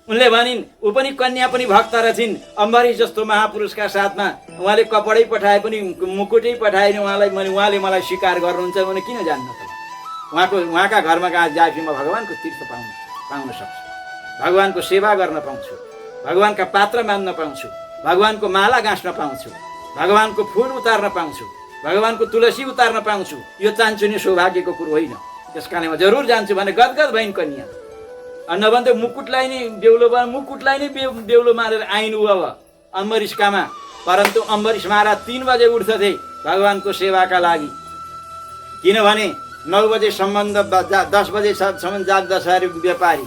उनले भनिन् ऊ पनि कन्या पनि भक्त रहेछिन्, अम्बरीश जस्तो महापुरुषका साथमा उहाँले कपडै पठाए पनि मुकुटै पठाएन उहाँलाई, उहाँले मलाई स्वीकार गर्नुहुन्छ भने किन जान्न त? उहाँका घरमा गएपछि म भगवानको तीर्थ पाउन सक्छु, भगवानको सेवा गर्न पाउँछु, भगवानका पात्र मान्न पाउँछु, भगवानको माला गाँस्न पाउँछु, भगवानको फुल उतार्न पाउँछु, भगवानको तुलसी उतार्न पाउँछु। यो चान्चुने सौभाग्यको कुरो होइन। त्यस कारण म जरुर जान्छु भने गदगद भइन् कन्या। नभन्दा मुकुटलाई नै बेहुलो मारेर आइनु अब अम्बरीशकामा। परन्तु अम्बरीश महाराज 3 बजे उठ्दथे भगवानको सेवाका लागि, किनभने 9 बजेसम्म 10 बजेसम्म जाग्दछ अरे व्यापारी,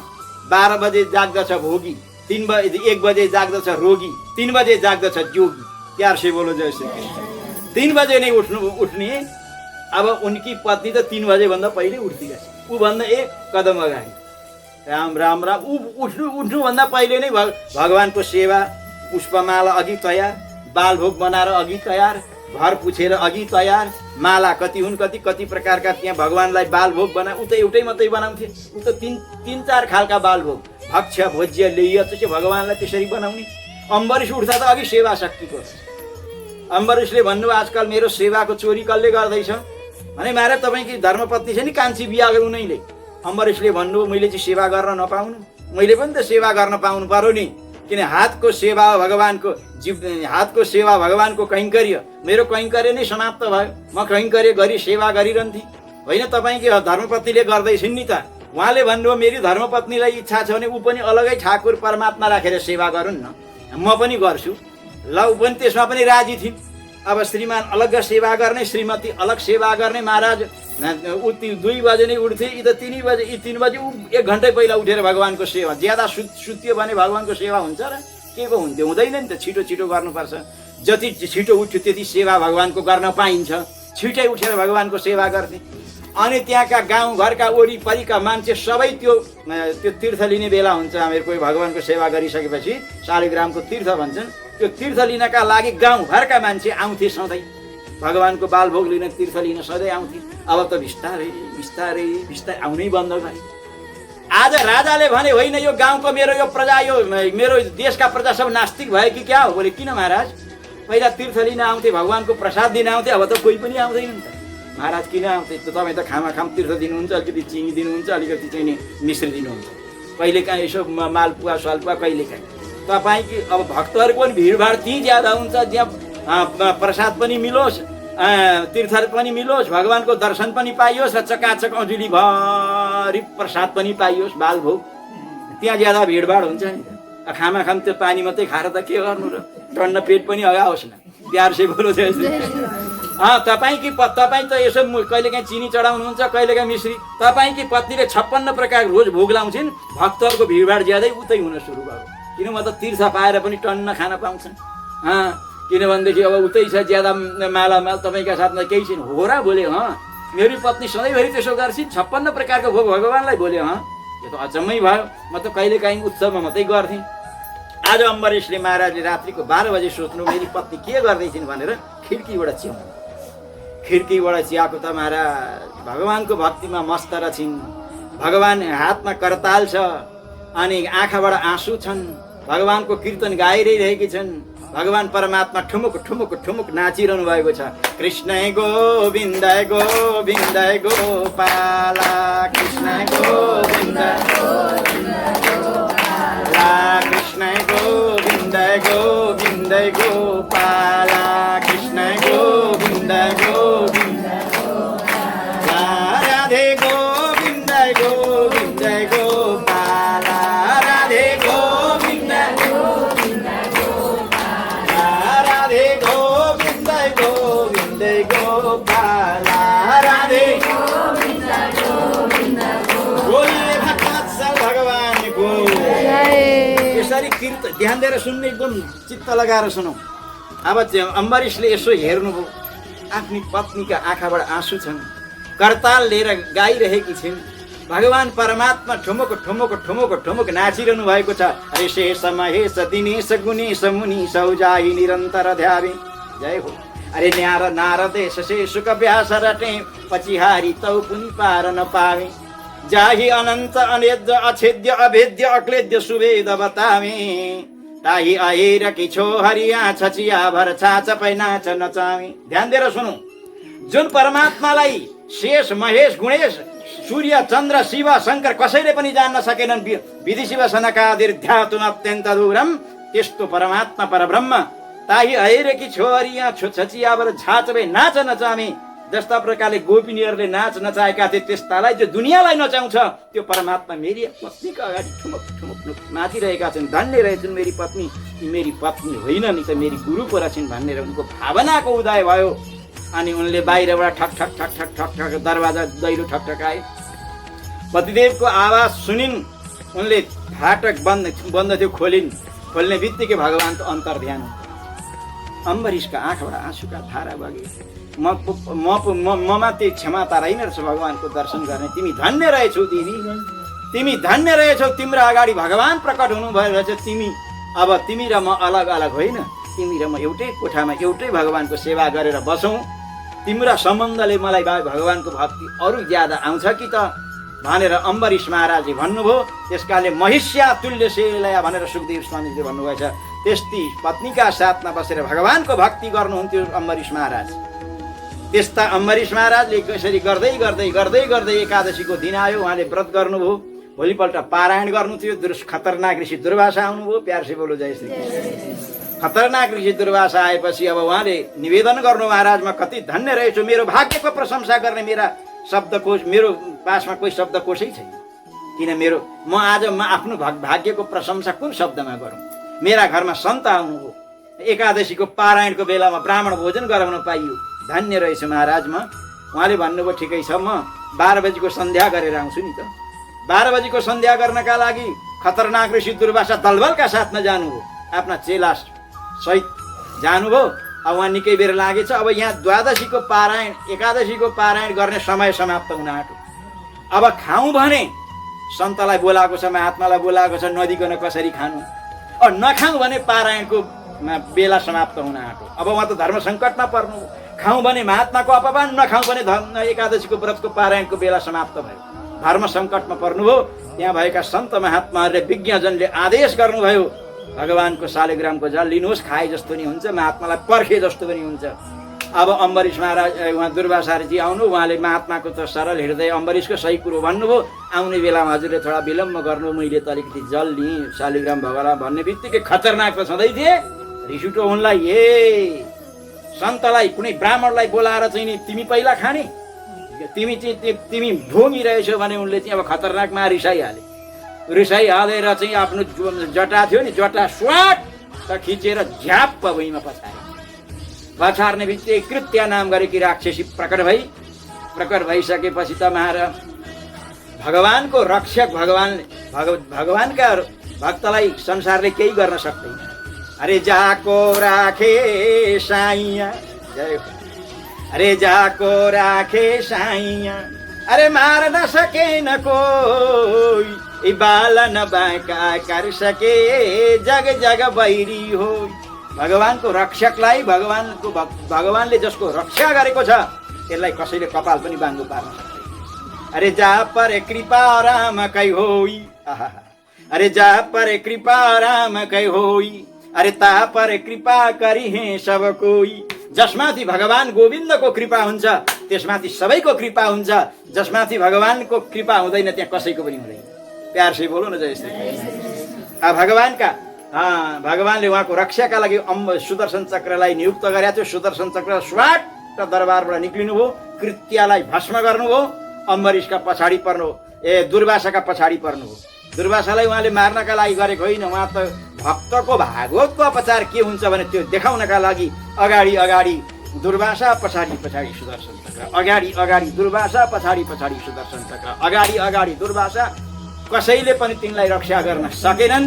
12 बजे जाग्दछ भोगी, 1 बजे जाग्दछ रोगी, 3 बजे जाग्दछ जोगी। प्यार से बोलो जय श्री कृष्ण। 3 बजे नै उठ्ने। अब उनकी पत्नी त 3 बजे भन्दा पहिले उठ्दी रहेछ, ऊ भन्दा 1 कदम अगाडि। राम राम राम। उठ्नुभन्दा पहिले नै भगवानको सेवा, पुष्पमाला अघि तयार, बालभोग बनाएर अघि तयार, घर पुछेर अघि तयार, माला कति हुन् कति प्रकारका त्यहाँ भगवानलाई बालभोग बना। ऊ त एउटै मात्रै बनाउँथे, ऊ त 3-4 खालका बालभोग, भक्ष्य भोज्य लेह्य चाहिँ भगवानलाई त्यसरी बनाउने। अम्बरीश उठ्दा त अघि सेवा शक्तिको। अम्बरीशले भन्नु आजकल मेरो सेवाको चोरी कसले गर्दैछ भने महाराज तपाईँकी धर्मपत्नी छ नि कान्छी बिहा उनैले। अम्बरीशले भन्नु मैले चाहिँ सेवा गर्न नपाउनु, मैले पनि त सेवा गर्न पाउनु पर्यो नि, किन हातको सेवा भगवानको हातको सेवा भगवानको कैङ्कर्य, मेरो कैङ्कर्य नै समाप्त भयो। म कैङ्कर्य गरी सेवा गरिरहन्थेँ, होइन तपाईँकी धर्मपत्नीले गर्दैछन् नि त। उहाँले भन्नुभयो मेरी धर्मपत्नीलाई इच्छा छ भने ऊ पनि अलगै ठाकुर परमात्मा राखेर सेवा गरून् न, म पनि गर्छु। ल ऊ पनि त्यसमा पनि राजी थिइन्। अब श्रीमान अलग सेवा गर्ने, श्रीमती अलग सेवा गर्ने। महाराज ऊ 2 बजे नै उठ्थे, यी त 3 बजे ऊ 1 घन्टै पहिला उठेर भगवानको सेवा। ज्यादा सुत्यो भने भगवानको सेवा हुन्छ र के को हुन्थ्यो? हुँदैन नि त। छिटो छिटो गर्नुपर्छ। जति छिटो उठ्यो त्यति सेवा भगवानको गर्न पाइन्छ। छिटै उठेर भगवानको सेवा गर्थे। अनि त्यहाँका गाउँघरका वरिपरिका मान्छे सबै त्यो तीर्थ लिने बेला हुन्छ हामीहरूको। भगवानको सेवा गरिसकेपछि शालिग्रामको तीर्थ भन्छन्, त्यो तीर्थ लिनका लागि गाउँघरका मान्छे आउँथे सधैँ। भगवानको बालभोग लिन तीर्थ लिन सधैँ आउँथे। अब त बिस्तारै आउनै बन्द गरे। आज राजाले भने होइन यो गाउँको मेरो यो प्रजा, यो मेरो देशका प्रजा सब नास्तिक भयो कि क्या हो? बोले किन महाराज? पहिला तीर्थ लिन आउँथे, भगवानको प्रसाद दिन आउँथे, अब त कोही पनि आउँदैन नि त। महाराज किन आउँथे? तपाईँ त खाम तीर्थ दिनुहुन्छ, अलिकति चिनी दिनुहुन्छ, अलिकति चाहिँ नि मिश्री दिनुहुन्छ, कहिलेकाहीँ यसो मालपुवा सालपुवा कहिलेकाहीँ। तपाईँकी अब भक्तहरूको पनि भिडभाड त्यहीँ ज्यादा हुन्छ, जहाँ प्रसाद पनि मिलोस्, तीर्थ पनि मिलोस्, भगवानको दर्शन पनि पाइयोस् र चकाचक अजुली भरि प्रसाद पनि पाइयोस्, बालभोग। त्यहाँ ज्यादा भिडभाड हुन्छ नि त। खाम त्यो पानी मात्रै खाएर त के गर्नु र? टन्न पेट पनि अगाओस् न। प्यार से बोलो त्यसो। तपाईँ त यसो कहिलेकाहीँ चिनी चढाउनुहुन्छ, कहिलेकाहीँ मिश्री। तपाईँकी पत्नीले 56 प्रकार रोज भोग लाउँछिन्। भक्तहरूको भिडभाड ज्यादै उतै हुन सुरु भयो। किन म त तीर्थ पाएर पनि टन्न खान पाउँछन्। किनभनेदेखि अब उतै छ ज्यादा मालामाल, तपाईँका साथमा केही छैन। हो र बोले? मेरो पत्नी सधैँभरि त्यसो गर्छिन्, 56 प्रकारको भोग भगवानलाई बोले। यो त अचम्मै भयो। म त कहिलेकाहीँ उत्सवमा मात्रै गर्थेँ। आज अम्बरीशले महाराजले रात्रिको 12 बजे सोच्नु मेरी पत्नी के गर्दैछिन् भनेर खिड्कीबाट चियाउनु। खिड्कीबाट चियाएको त महाराज भगवानको भक्तिमा मस्त छिन्। भगवान हातमा करताल छ अनि आँखाबाट आँसु छन्। भगवानको कीर्तन गाइरहेकी छन्। भगवान परमात्मा ठुमुक ठुमुक ठुमुक नाचिरहनु भएको छ। कृष्ण गोविन्द गोविन्द गोपाला, कृष्ण गोविन्द कृष्ण गोविन्द गोविन्द गोपाला, कृष्ण गोविन्द गोविन्द राधे गोविन्द गोविन्द गोपाला, राधे गोविन्द गोविन्द गोपाला, राधे गोविन्द गोविन्द गोपाला, राधे गोविन्द गोविन्द बोलिए भक्तवत्सल भगवानको। यसरी कीर्तन ध्यान दिएर सुन्ने, एकदम चित्त लगाएर सुनौ। अब अम्बरीशले यसो हेर्नुभयो, आफ्नी पत्नीका आँखाबाट आँसु छन्, करताल लिएर गाइरहेकी छिन्। भगवान परमात्मा ठुमुक ठुमुक ठुमुक ठुमुक नाचिरहनु भएको छ। ऋषेश महेश दिनेश गुणेश मुनीश उजाई निरन्तर ध्यावे। जय हो। अरे न्यार नारदेश से सुख व्यास रटे, पचिहारी तौ पुनि पार न पावे। जाहि अनंत अनेद्य अछेद्य अभेद्य अक्लेद्य सुवेद बतावे। ताही अहिर किछो हरिया छचिया भर छाच पैनाच नचावे। ध्यान दिएर सुनौ। जुन परमात्मालाई शेष महेश गुणेश सूर्य चन्द्र शिव शङ्कर कसैले पनि जान्न सकेनन्। विधि शिव सनकादिर ध्यातुम अत्यन्त दूरम, त्यस्तो परमात्मा परब्रह्म ताही ऐरेकी छोरिया छचियाबाट झाँचबे नाच नचामे जस्ता प्रकारले गोपिनीहरूले नाच नचाएका थिए त्यस्तालाई जो दुनियाँलाई नचाउँछ त्यो परमात्मा मेरी पत्नीको अगाडि ठुमुक ठुमुक नाचिरहेका छन्। धन्य रहेछन् मेरी पत्नी, मेरी पत्नी होइन नि त मेरी गुरु पो रहेछन् भनेर उनको भावनाको उदय भयो। अनि उनले बाहिरबाट ठक ठक ठक ठक ठक ठक दरवाजा दैलो ठकठकाए। पतिदेवको आवाज सुनिन्, उनले फाटक बन्द थियो खोल्ने बित्तिकै भगवानको अन्तर्ध्यान। अम्बरीशका आँखाबाट आँसुका धारा बगे। ममा त्यही क्षमता रहेन रहेछ भगवानको दर्शन गर्ने। तिमी धन्य रहेछौ दिदी, तिमी धन्य रहेछौ, तिम्रो अगाडि भगवान प्रकट हुनुभयो रहेछ। अब तिमी र म अलग अलग होइन, तिमी र म एउटै कोठामा एउटै भगवानको सेवा गरेर बसौँ। तिम्रो सम्बन्धले मलाई भगवानको भक्ति अरू ज्यादा आउँछ कि त भनेर अम्बरीश महाराजले भन्नुभयो। त्यसकारणले महिष्या तुल्य शेलया भनेर सुखदेव स्वामीले भन्नुभएछ। त्यस्ती पत्नीका साथमा बसेर भगवानको भक्ति गर्नुहुन्थ्यो अम्बरीश महाराज। त्यस्ता अम्बरीश महाराजले यसरी गर्दै गर्दै गर्दै गर्दै एकादशीको दिन आयो। उहाँले व्रत गर्नुभयो। भोलिपल्ट पारायण गर्नु थियो। खतरनाक ऋषि दुर्वासा आउनुभयो। प्यार से बोलो जय श्री कृष्ण। खतरनाक ऋषि दुर्वासा आएपछि अब उहाँले निवेदन गर्नु, महाराजमा कति धन्य रहेछु, मेरो भाग्यको प्रशंसा गर्ने मेरा शब्दकोश, मेरो पासमा कोही शब्दकोशै छैन। किन म आज आफ्नो भाग्यको प्रशंसा कुन शब्दमा गरौँ। मेरा घरमा सन्त आउनुभयो, एकादशीको पारायणको बेलामा ब्राह्मण भोजन गराउन पाइयो, धन्य रहेछ महाराज म। उहाँले भन्नुभयो ठिकै छ, म 12 बजीको सन्ध्या गरेर आउँछु नि त। 12 बजीको सन्ध्या गर्नका लागि खतरनाक ऋषि दुर्वासा दलबलका साथमा जानुभयो, आफ्ना चेला सहित जानुभयो। अब उहाँ निकै बेर लागेछ। अब यहाँ द्वादशीको पारायण एकादशीको पारायण गर्ने समय समाप्त हुन आँट्यो। अब खाउँ भने सन्तलाई बोलाएको छ, महात्मालाई बोलाएको छ, नदिकन कसरी खानु। नखाउँ भने पारायणको बेला समाप्त हुन आँट्यो। अब उहाँ त धर्म सङ्कटमा पर्नु। खाउँ भने महात्माको अपमान, नखाउँ भने एकादशीको व्रतको पारायणको बेला समाप्त भयो। धर्म सङ्कटमा पर्नुभयो। त्यहाँ भएका सन्त महात्माहरूले विज्ञजनले आदेश गर्नुभयो, भगवानको शालिग्रामको जल लिनुहोस्, खाए जस्तो नि हुन्छ, महात्मालाई पर्खे जस्तो पनि हुन्छ। अब अम्बरीश महाराज उहाँ दुर्वासाजी आउनु। उहाँले महात्माको त सरल हृदय अम्बरीशको सही कुरो भन्नुभयो। आउने बेलामा हजुरले थोडा विलम्ब गर्नु, मैले त अलिकति जल लिएँ शालिग्राम भगवान भन्ने बित्तिकै खतरनाक त छँदै थिए। रिस उठ्यो उनलाई, ए सन्तलाई कुनै ब्राह्मणलाई बोलाएर चाहिँ नि तिमी पहिला खाने, तिमी ढोगी रहेछौ भने उनले चाहिँ अब खतरनाकमा रिसाइहाले। रिसाइहालेर चाहिँ आफ्नो जटा थियो नि, जटा स्वाट त खिचेर झ्याप्प भुइँमा पछारे। पछार्ने बित्तिकै कृत्या नाम गरेकी राक्षसी प्रकट भइसकेपछि त महाराज भगवानको रक्षक भगवानका भक्तलाई संसारले केही गर्न सक्दैन। अरे जाको राखे साइया, जय हो। अरे जाको राखे साइया, अरे मार न सके न कोई, बाल न बाँका कर सके, जग जग बैरी हो। भगवानको रक्षकलाई भगवानले जसको रक्षा गरेको छ त्यसलाई कसैले कपाल पनि बाङ्गो पार्न सक्दैन। अरे जा पर कृपा राम कै होई, अरे जा पर कृपा राम कै होई, अरे ता पर कृपा करी हे सब कोई। जसमाथि भगवान गोविन्दको कृपा हुन्छ त्यसमाथि सबैको कृपा हुन्छ। जसमाथि भगवानको कृपा हुँदैन त्यहाँ कसैको पनि हुँदैन। प्यार से बोलो न जय श्री कृष्ण। भगवानले उहाँको रक्षाका लागि सुदर्शन चक्रलाई नियुक्त गरेका थियो। सुदर्शन चक्र स्वाट दरबारबाट निक्लिनुभयो, कृत्यालाई भस्म गर्नुभयो, अम्बरीशका पछाडि पर्नु, दुर्वासाका पछाडि पर्नुभयो। दुर्वासालाई उहाँले मार्नका लागि गरेको होइन, उहाँ त भक्तको भागवतको उपचार के हुन्छ भने त्यो देखाउनका लागि अगाडि अगाडि दुर्वासा, पछाडि पछाडि सुदर्शन चक्र, अगाडि अगाडि दुर्वासा, पछाडि पछाडि सुदर्शन चक्र, अगाडि अगाडि दुर्वासा। कसैले पनि तिनलाई रक्षा गर्न सकेनन्।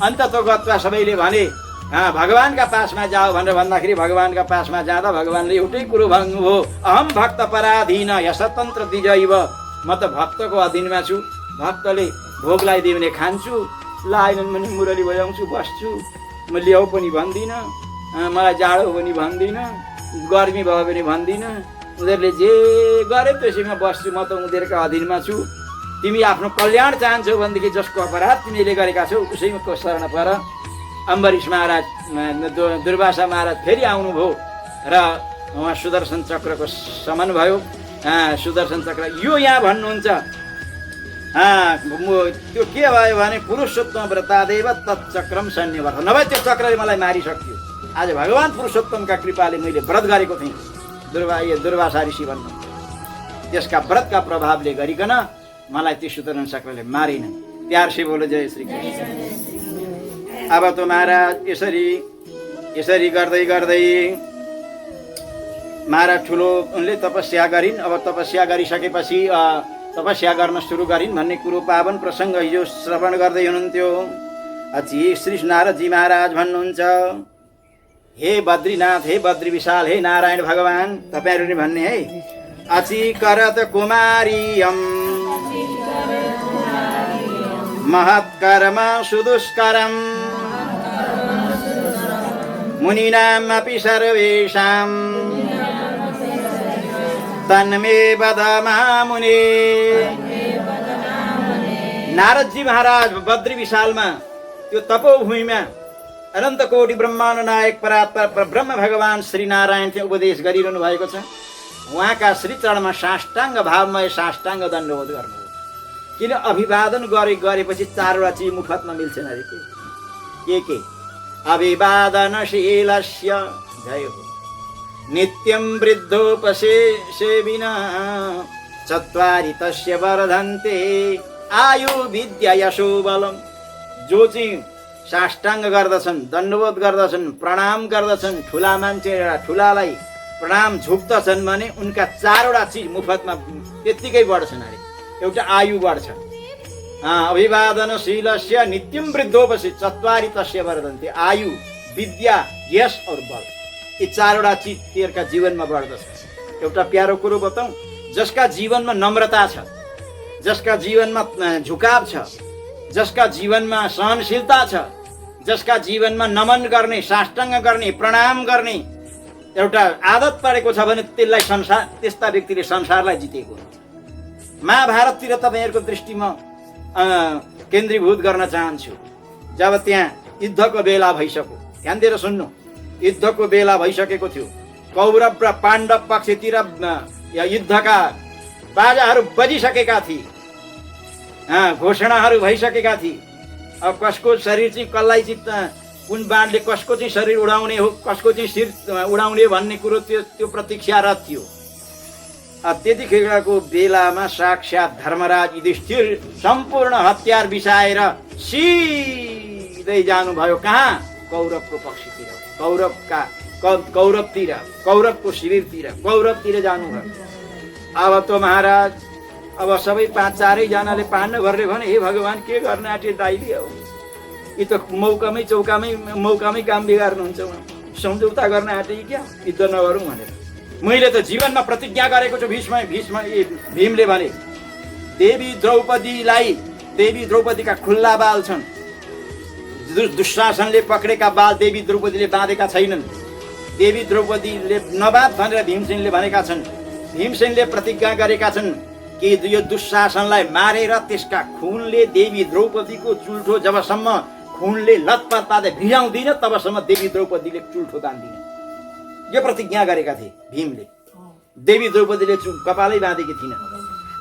अन्ततोगत्वा सबैले भने भगवानका पासमा जाओ भनेर भन्दाखेरि भगवानका पासमा जाँदा भगवानले एउटै कुरो भन्नुभयो, अहम भक्त पराधीन यसतन्त्र दिजैव। म त भक्तको अधीनमा छु, भक्तले भोग लगाइदियो भने खान्छु, लाएनन् भने मुरली बजाउँछु, बस्छु। म ल्याउ पनि भन्दिनँ, मलाई जाडो पनि भन्दिनँ, गर्मी भयो भने भन्दिनँ। उनीहरूले जे गरे त्यसैमा बस्छु, म त उनीहरूका अधीनमा छु। तिमी आफ्नो कल्याण चाहन्छौ भनेदेखि जसको अपराध तिमीले गरेका छौ उसैको शरण पर। अम्बरीश महाराज दुर्वासा महाराज फेरि आउनुभयो र उहाँ सुदर्शन चक्रको समन भयो। सुदर्शन चक्र यो यहाँ भन्नुहुन्छ। त्यो के भयो भने पुरुषोत्तम व्रतादेव तत्चक्रम सन्निवर्त, नभए त्यो चक्रले मलाई मारिसक्थ्यो। आज भगवान् पुरुषोत्तमका कृपाले मैले व्रत गरेको थिएँ, दुर्वासा ऋषि भन्नु, त्यसका व्रतका प्रभावले गरिकन मलाई त्यो सुदर्शन चक्रले मारिन। प्यार से बोलो जय श्री कृष्ण। अब त महाराज यसरी गर्दै गर्दै महाराज ठुलो उनले तपस्या गरिन्। अब तपस्या गरिसकेपछि तपस्या गर्न सुरु गरिन् भन्ने कुरो पावन प्रसङ्ग हिजो श्रवण गर्दै हुनुहुन्थ्यो। श्री नारदजी महाराज भन्नुहुन्छ, हे बद्रीनाथ, हे बद्री विशाल, हे नारायण भगवान, तपाईँहरूले भन्ने है, अचिकरत कुमारीयम महत्कर्म सुदुष्करम मुनीनाम अपि सर्वेषां तन्मे वद महामुने। नारदजी महाराज बद्री विशालमा त्यो तपोभूमिमा अनन्त कोटि ब्रह्माण्ड नायक परात्पर ब्रह्म भगवान श्री नारायण चाहिँ उपदेश गरिरहनु भएको छ। उहाँका श्री चरणमा साष्टाङ्ग भावमय साष्टाङ्ग दण्डवत गर्नु। किन अभिवादन गरेपछि चारवटा चिज मुफ्तमा मिल्छन् अरे के अभिवादनशीलस्य जय हो नित्यं वृद्धोपसेविन चत्वारि तस्य वर्धन्ते आयु विद्या यशो बलम। जो चाहिँ साष्टाङ्ग गर्दछन्, दण्डवत गर्दछन्, प्रणाम गर्दछन्, ठुला मान्छे ठुलालाई प्रणाम झुक्दछन् भने उनका चारवटा चिज मुफ्तमा त्यत्तिकै बढ्छन् अरे। एउटा आयु बढ्छ, अभिवादनशीलस्य नित्यं वृद्धोपसे चत्वारि तस्य वर्धन्ते, आयु विद्या यश और बल, यी चारवटा चिज तेरका जीवनमा बढ्दछ। एउटा प्यारो कुरो बताउँ, जसका जीवनमा नम्रता छ, जसका जीवनमा झुकाव छ, जसका जीवनमा सहनशीलता छ, जसका जीवनमा नमन गर्ने, साष्टाङ्ग गर्ने, प्रणाम गर्ने एउटा आदत परेको छ भने त्यसलाई संसार, त्यस्ता व्यक्तिले संसारलाई जितेको। महाभारततिर तपाईँहरूको दृष्टिमा केन्द्रीभूत गर्न चाहन्छु। जब त्यहाँ युद्धको बेला भइसक्यो, ध्यान दिएर सुन्नु, युद्धको बेला भइसकेको थियो, कौरव र पाण्डव पक्षतिर युद्धका बाजाहरू बजिसकेका थिए, घोषणाहरू भइसकेका थिए। अब कसको शरीर चाहिँ कसलाई चाहिँ कुन बाणले कसको चाहिँ शरीर उडाउने हो, कसको चाहिँ शिर उडाउने भन्ने कुरो त्यो प्रतीक्षारत थियो। त्यतिखेरको बेलामा साक्षात् धर्मराज युधिष्ठिर सम्पूर्ण हतियार बिसाएर सिधै जानुभयो कहाँ? कौरवको पक्षतिर, कौरवतिर, कौरवको शिविरतिर, कौरवतिर जानुभयो। अब त महाराज, अब सबै पाँच चारैजनाले पाण्डवहरूले भने, हे भगवान के गर्न आँटे दाइले हो, यी त मौकामै काम बिगार्नुहुन्छ, सम्झौता गर्न आँटे क्या, युद्ध नगरौँ भनेर। मैले त जीवनमा प्रतिज्ञा गरेको छु। भीमले भने देवी द्रौपदीका खुल्ला बाल छन्, दुशासनले पक्रेका बाल देवी द्रौपदीले बाँधेका छैनन्। देवी द्रौपदीले नबाध भनेर भीमसेनले भनेका छन्। भीमसेनले प्रतिज्ञा गरेका छन् कि यो दुशासनलाई मारेर त्यसका खुनले देवी द्रौपदीको चुल्ठो जबसम्म खुनले लतपत पार्दै भिजाउँदिन तबसम्म देवी द्रौपदीले चुल्ठो तान्दिन। यो प्रतिज्ञा गरेका थिए भीमले। देवी द्रौपदीले कपालै बाँधेकी थिइन्।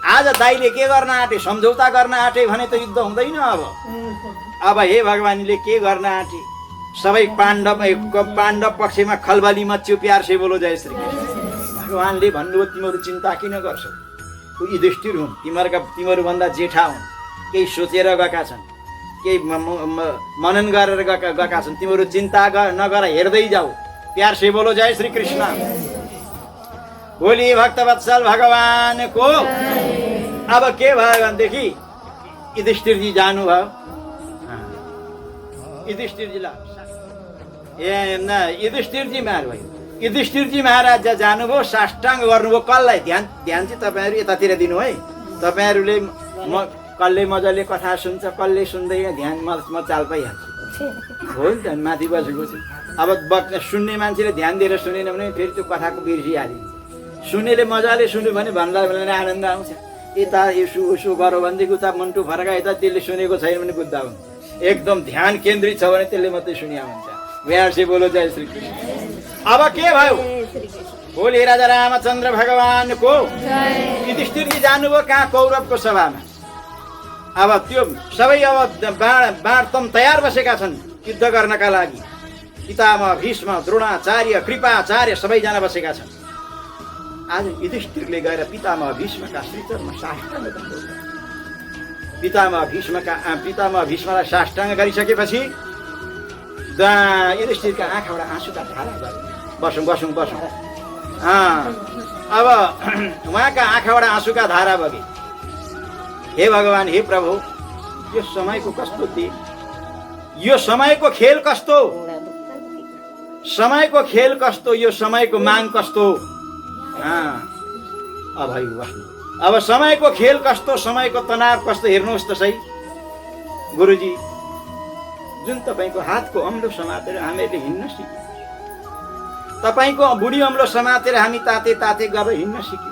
आज दाइले के गर्न आँटे? सम्झौता गर्न आँटे भने त युद्ध हुँदैन। अब हे भगवानले के गर्न आँटे? सबै पाण्डव पक्षमा खलबली मच्यो। प्यार से बोलो जय श्री कृष्ण। भगवानले भन्नुभयो तिमीहरू चिन्ता किन गर्छौ? युधिष्ठिर हुन्, तिमीहरूभन्दा जेठा हुन्, केही सोचेर गएका छन्, केही मनन गरेर गएका छन्। तिमीहरू चिन्ता नगर, हेर्दै जाऊ। प्यार से बोलो जय श्री कृष्ण। बोली भक्तवत्सल भगवान को। अब के भयो भनेदेखि युधिष्ठिरजी जानुभयो। युधिष्ठिरजी महाराज जानुभयो, साष्टाङ्ग गर्नुभयो। कसलाई? ध्यान चाहिँ तपाईँहरू यतातिर दिनु है। तपाईँहरूले कसले मजाले कथा सुन्छ, कसले सुन्दैन, ध्यान म चाल पाइहाल्छु। हो नि त, माथि बसेको छु। अब सुन्ने मान्छेले ध्यान दिएर सुनेन भने फेरि त्यो कथाको बिर्सिहालिन्छ। सुनेले मजाले सुन्यो भने भन्दा आनन्द आउँछ। यता यसो उसो गरो भनेदेखि उता मन्टु फर्का, यता त्यसले सुनेको छैन भने बुझ्दा हुन्छ। एकदम ध्यान केन्द्रित छ भने त्यसले मात्रै सुनिया हुन्छ। व्यास बोलो जय श्री कृष्ण। अब के भयो? बोले राजा रामचन्द्र भगवानको युधिष्ठिरजी जानुभयो कहाँ कौरवको सभामा। अब त्यो सबै अब बाण तयार बसेका छन् युद्ध गर्नका लागि। पितामह भीष्म द्रोणाचार्य कृपाचार्य सबैजना बसेका छन्। आज युधिष्ठिरले गएर पितामह भीष्मका श्रीचरणमा साष्टाङ्ग दण्डवत पितामह भीष्मलाई साष्टाङ्ग गरिसकेपछि युधिष्ठिरका आँखाबाट आँसुका धारा बगे। बसौँ अब उहाँका आँखाबाट आँसुका धारा बगे। हे भगवान, हे प्रभु, यो समयको कस्तो दिन, यो समयको खेल कस्तो, समयको खेल कस्तो, यो समयको माग कस्तो। अब समयको खेल कस्तो, समयको तनाव कस्तो, हेर्नुहोस् त सही गुरुजी। जुन तपाईँको हातको अम्लो समातेर हामीहरूले हिँड्न सिक्यौँ, तपाईँको बुढी अम्लो समातेर हामी ताते ताते गरेर हिँड्न सिक्यौँ।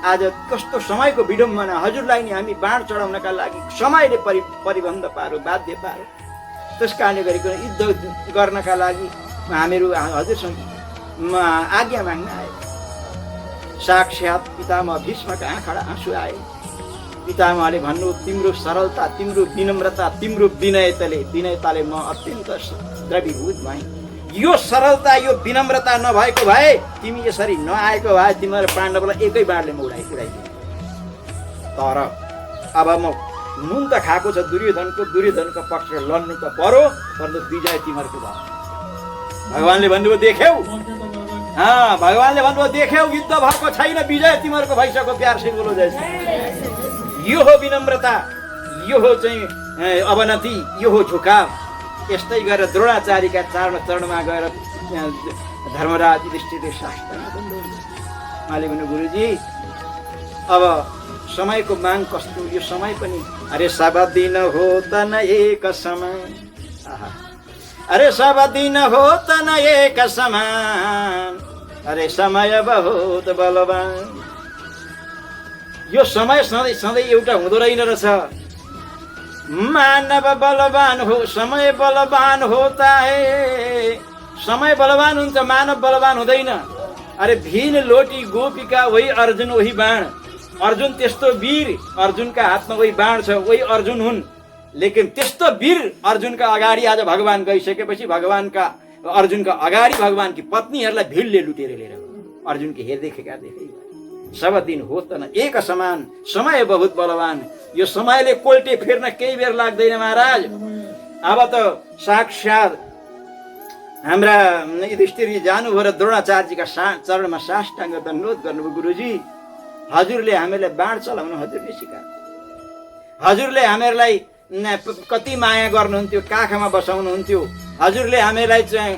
आज कस्तो समयको विडम्बना। हजुरलाई नि हामी बाण चढाउनका लागि समयले परिबन्ध पारो, बाध्य पारो। त्यस कारणले गरिकन युद्ध गर्नका लागि हामीहरू हजुरसँग आज्ञा माग्न आए। साक्षात् पितामह भीष्मका आँखाबाट आँसु आए। पितामहले भन्नु, तिम्रो सरलता, तिम्रो विनम्रता, तिम्रो विनयताले म अत्यन्त द्रवीभूत भएँ। यो सरलता, यो विनम्रता नभएको भए, तिमी यसरी नआएको भए तिमीहरू पाण्डवलाई एकै बाणले म उडाइदिए। तर अब म नुन त खाएको छ दुर्योधनको पक्षमा लड्नु त पर्यो, परन्तु विजय तिमीहरूको भयो। भगवानले भन्नुभयो देख्यौ, भगवानले भन्नुभयो देख्यौ, युद्ध भएको छैन, विजय तिमीहरूको भइसक्यो। प्यार से बोलो जय। यो हो विनम्रता, यो हो चाहिँ अवनति, यो हो झुकाव। यस्तै गरेर द्रोणाचार्यका चरणमा गएर धर्मराज युधिष्ठिरले साष्टाङ्ग दण्डवत। उहाँले भन्नु, गुरुजी अब समयको माग कस्तो, यो समय पनि अरे सब दिन हो त न एक समय, अरे सब दिन हो त न एक समान, अरे समय बहुत बलवान। यो समय सधैँ एउटा हुँदो रहेन रहेछ। मानव बलवान हो, समय बलवान होता है। समय बलवान हुन्छ, मानव बलवान हुँदैन। अरे भीन लोटी गोपिका वही अर्जुन वही बाण। अर्जुन त्यस्तो वीर, अर्जुनका हातमा वही बाण छ, वही अर्जुन हुन्। लेकिन त्यस्तो वीर अर्जुनका अगाडि आज भगवान गइसकेपछि भगवानका अर्जुनका अगाडि भगवानकी पत्नीहरूलाई भिडले लुटेर लिएर अर्जुनकी हेर्दैखेका देखे। सब दिन हो त न एक समान, समय बहुत बलवान। यो समयले कोल्टे फेर्न केही बेर लाग्दैन महाराज। अब त साक्षात् हाम्रा युधिष्ठिरजी जानुभयो र द्रोणाचार्यजीका चरणमा साष्टाङ्ग दण्डवत गर्नुभयो। गुरुजी, हजुरले हामीलाई बाण चलाउन हजुरले सिकायो। हजुरले हामीहरूलाई कति माया गर्नुहुन्थ्यो, काखमा बसाउनुहुन्थ्यो। हजुरले हामीलाई चाहिँ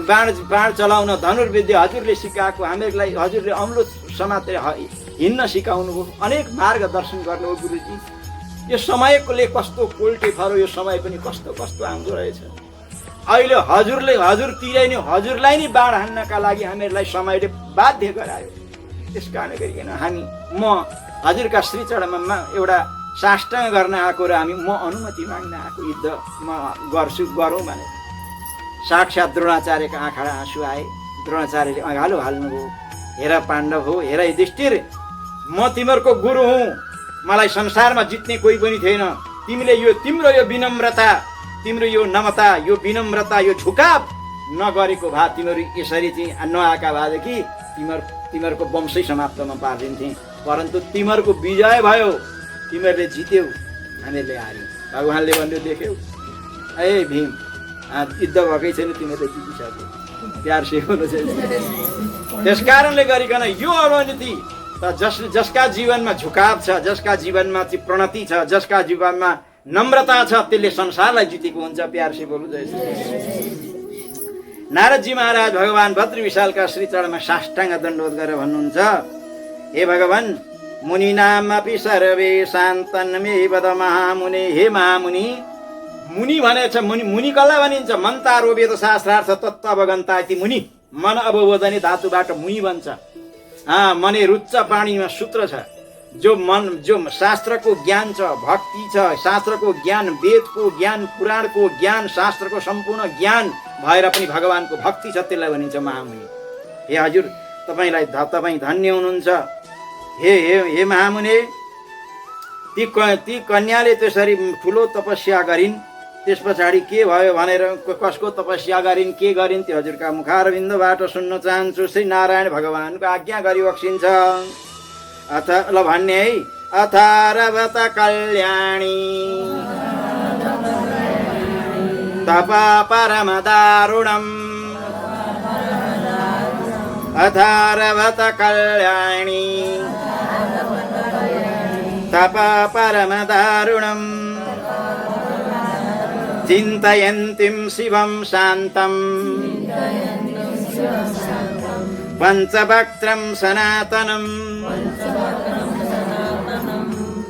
बाण चलाउन धनुर्विद्या हजुरले सिकाएको, हामीलाई हजुरले अम्लो समातेर हिँड्न सिकाउनु भयो, अनेक मार्गदर्शन गर्नुभयो। गुरुजी, यो समयले कस्तो कोल्टे फरो, यो समय पनि कस्तो कस्तो आउँदो रहेछ। अहिले हजुरलाई नै बाण हान्नका लागि हामीहरूलाई समयले बाध्य गरायो। त्यस कारणले गरिकन म हजुरका श्रीचरणमा एउटा साष्टाङ्ग गर्न आएको र म अनुमति माग्न आएको, युद्ध म गरौँ भनेर। साक्षात् द्रोणाचार्यका आँखाबाट आँसु आए। द्रोणाचार्यले अँगालो हाल्नुभयो, हेर पाण्डव हो, हेर युधिष्ठिर, म तिमीहरूको गुरु हुँ, मलाई संसारमा जित्ने कोही पनि थिएन। तिमीले तिम्रो यो विनम्रता, तिम्रो यो नमता, यो विनम्रता, यो झुकाव नगरेको भए, तिमीहरू यसरी चाहिँ नआएका भएदेखि तिमीहरूको वंशै समाप्तमा पारिदिन्थे। परन्तु तिमीहरूको विजय भयो, तिमीहरूले जित्यौ, हामीहरूले हार्यौँ। भगवानले भन्यो देख्यौ, ए भीम, युद्ध भएकै छैन, तिमीहरूले जितिसक्यौ। प्यार से बोल्नु चाहिँ। त्यस कारणले गरिकन यो अवनति त जसका जीवनमा झुकाव छ, जसका जीवनमा चाहिँ प्रणति छ, जसका जीवनमा नम्रता छ, त्यसले संसारलाई जितेको हुन्छ। प्यार से बोल्नु जय। नारदजी महाराज भगवान भद्र विशालका श्रीचरणमा साष्टाङ्ग दण्डवत गरेर भन्नुहुन्छ, हे भगवान, मुनिनामपि सर्वे शान्तनमे वद महामुने। हे महामुनि, मुनि भनेछ, मुनि कसलाई भनिन्छ? मन्तारो वेद शास्त्रार्थ तत्त्व अवगन्ता इति मुनि। मन अवबोधने धातुबाट मुनि बन्छ। मने रुच्च पाणीमा सूत्र छ। जो शास्त्रको ज्ञान छ, भक्ति छ, शास्त्रको ज्ञान, वेदको ज्ञान, पुराणको ज्ञान, शास्त्रको सम्पूर्ण ज्ञान भएर पनि भगवानको भक्ति छ, त्यसलाई भनिन्छ महामुनि। हे हजुर तपाईँ धन्य हुनुहुन्छ। हे हे हे महामुने, ती कन्याले त्यसरी ठुलो तपस्या गरिन्, त्यस पछाडि के भयो भनेर कसको तपस्या गरिन्, के गरिन्, त्यो हजुरका मुखारविन्दबाट सुन्न चाहन्छु। श्री नारायण भगवानको आज्ञा गरिबक्सिन्छ। अथ ल भन्ने है, अथारवत कल्याणी तप परम दारुणम्, अथारवत कल्याणी तप परम दारुणम्, चिन्तयन्तीं शिवं शान्तम् पञ्चवक्त्रं सनातनम्।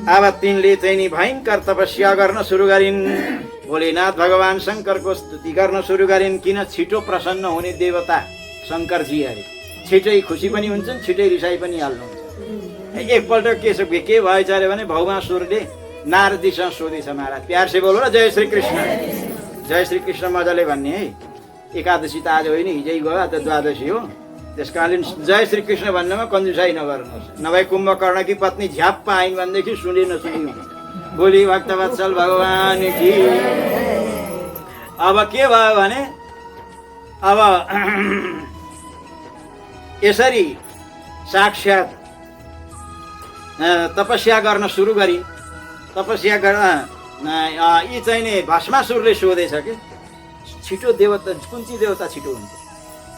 अब तिनले चाहिँ नि भयङ्कर तपस्या गर्न सुरु गरिन्। भोलेनाथ भगवान शङ्करको स्तुति गर्न सुरु गरिन्। किन? छिटो प्रसन्न हुने देवता शङ्करजी अरे, छिटै खुसी पनि हुन्छन्, छिटै रिसाई पनि हाल्नुहुन्छ। एकपल्ट के भएछ अरे भने भौमासुरले नारदीसँग सोधेछ, महाराज प्यार से बोलो र जय श्री कृष्ण, जय श्री कृष्ण मजाले भन्ने है। एकादशी त आज होइन, हिजै गयो, त द्वादशी हो। त्यस कारणले जय श्री कृष्ण भन्नमा कन्जुसाई नगर्नुहोस्, नभए कुम्भकर्णकी पत्नी झ्याप्प आइन् भनेदेखि सुने नसुने हुन्छ। बोली भक्तवत्सल भगवान की। अब के भयो भने अब यसरी साक्षात् तपस्या गर्न सुरु गरिन्। तपस्या गर्न यी चाहिँ नि भस्मासुरले सोधेछ कि छिटो देवता कुन चाहिँ देवता छिटो हुन्छ,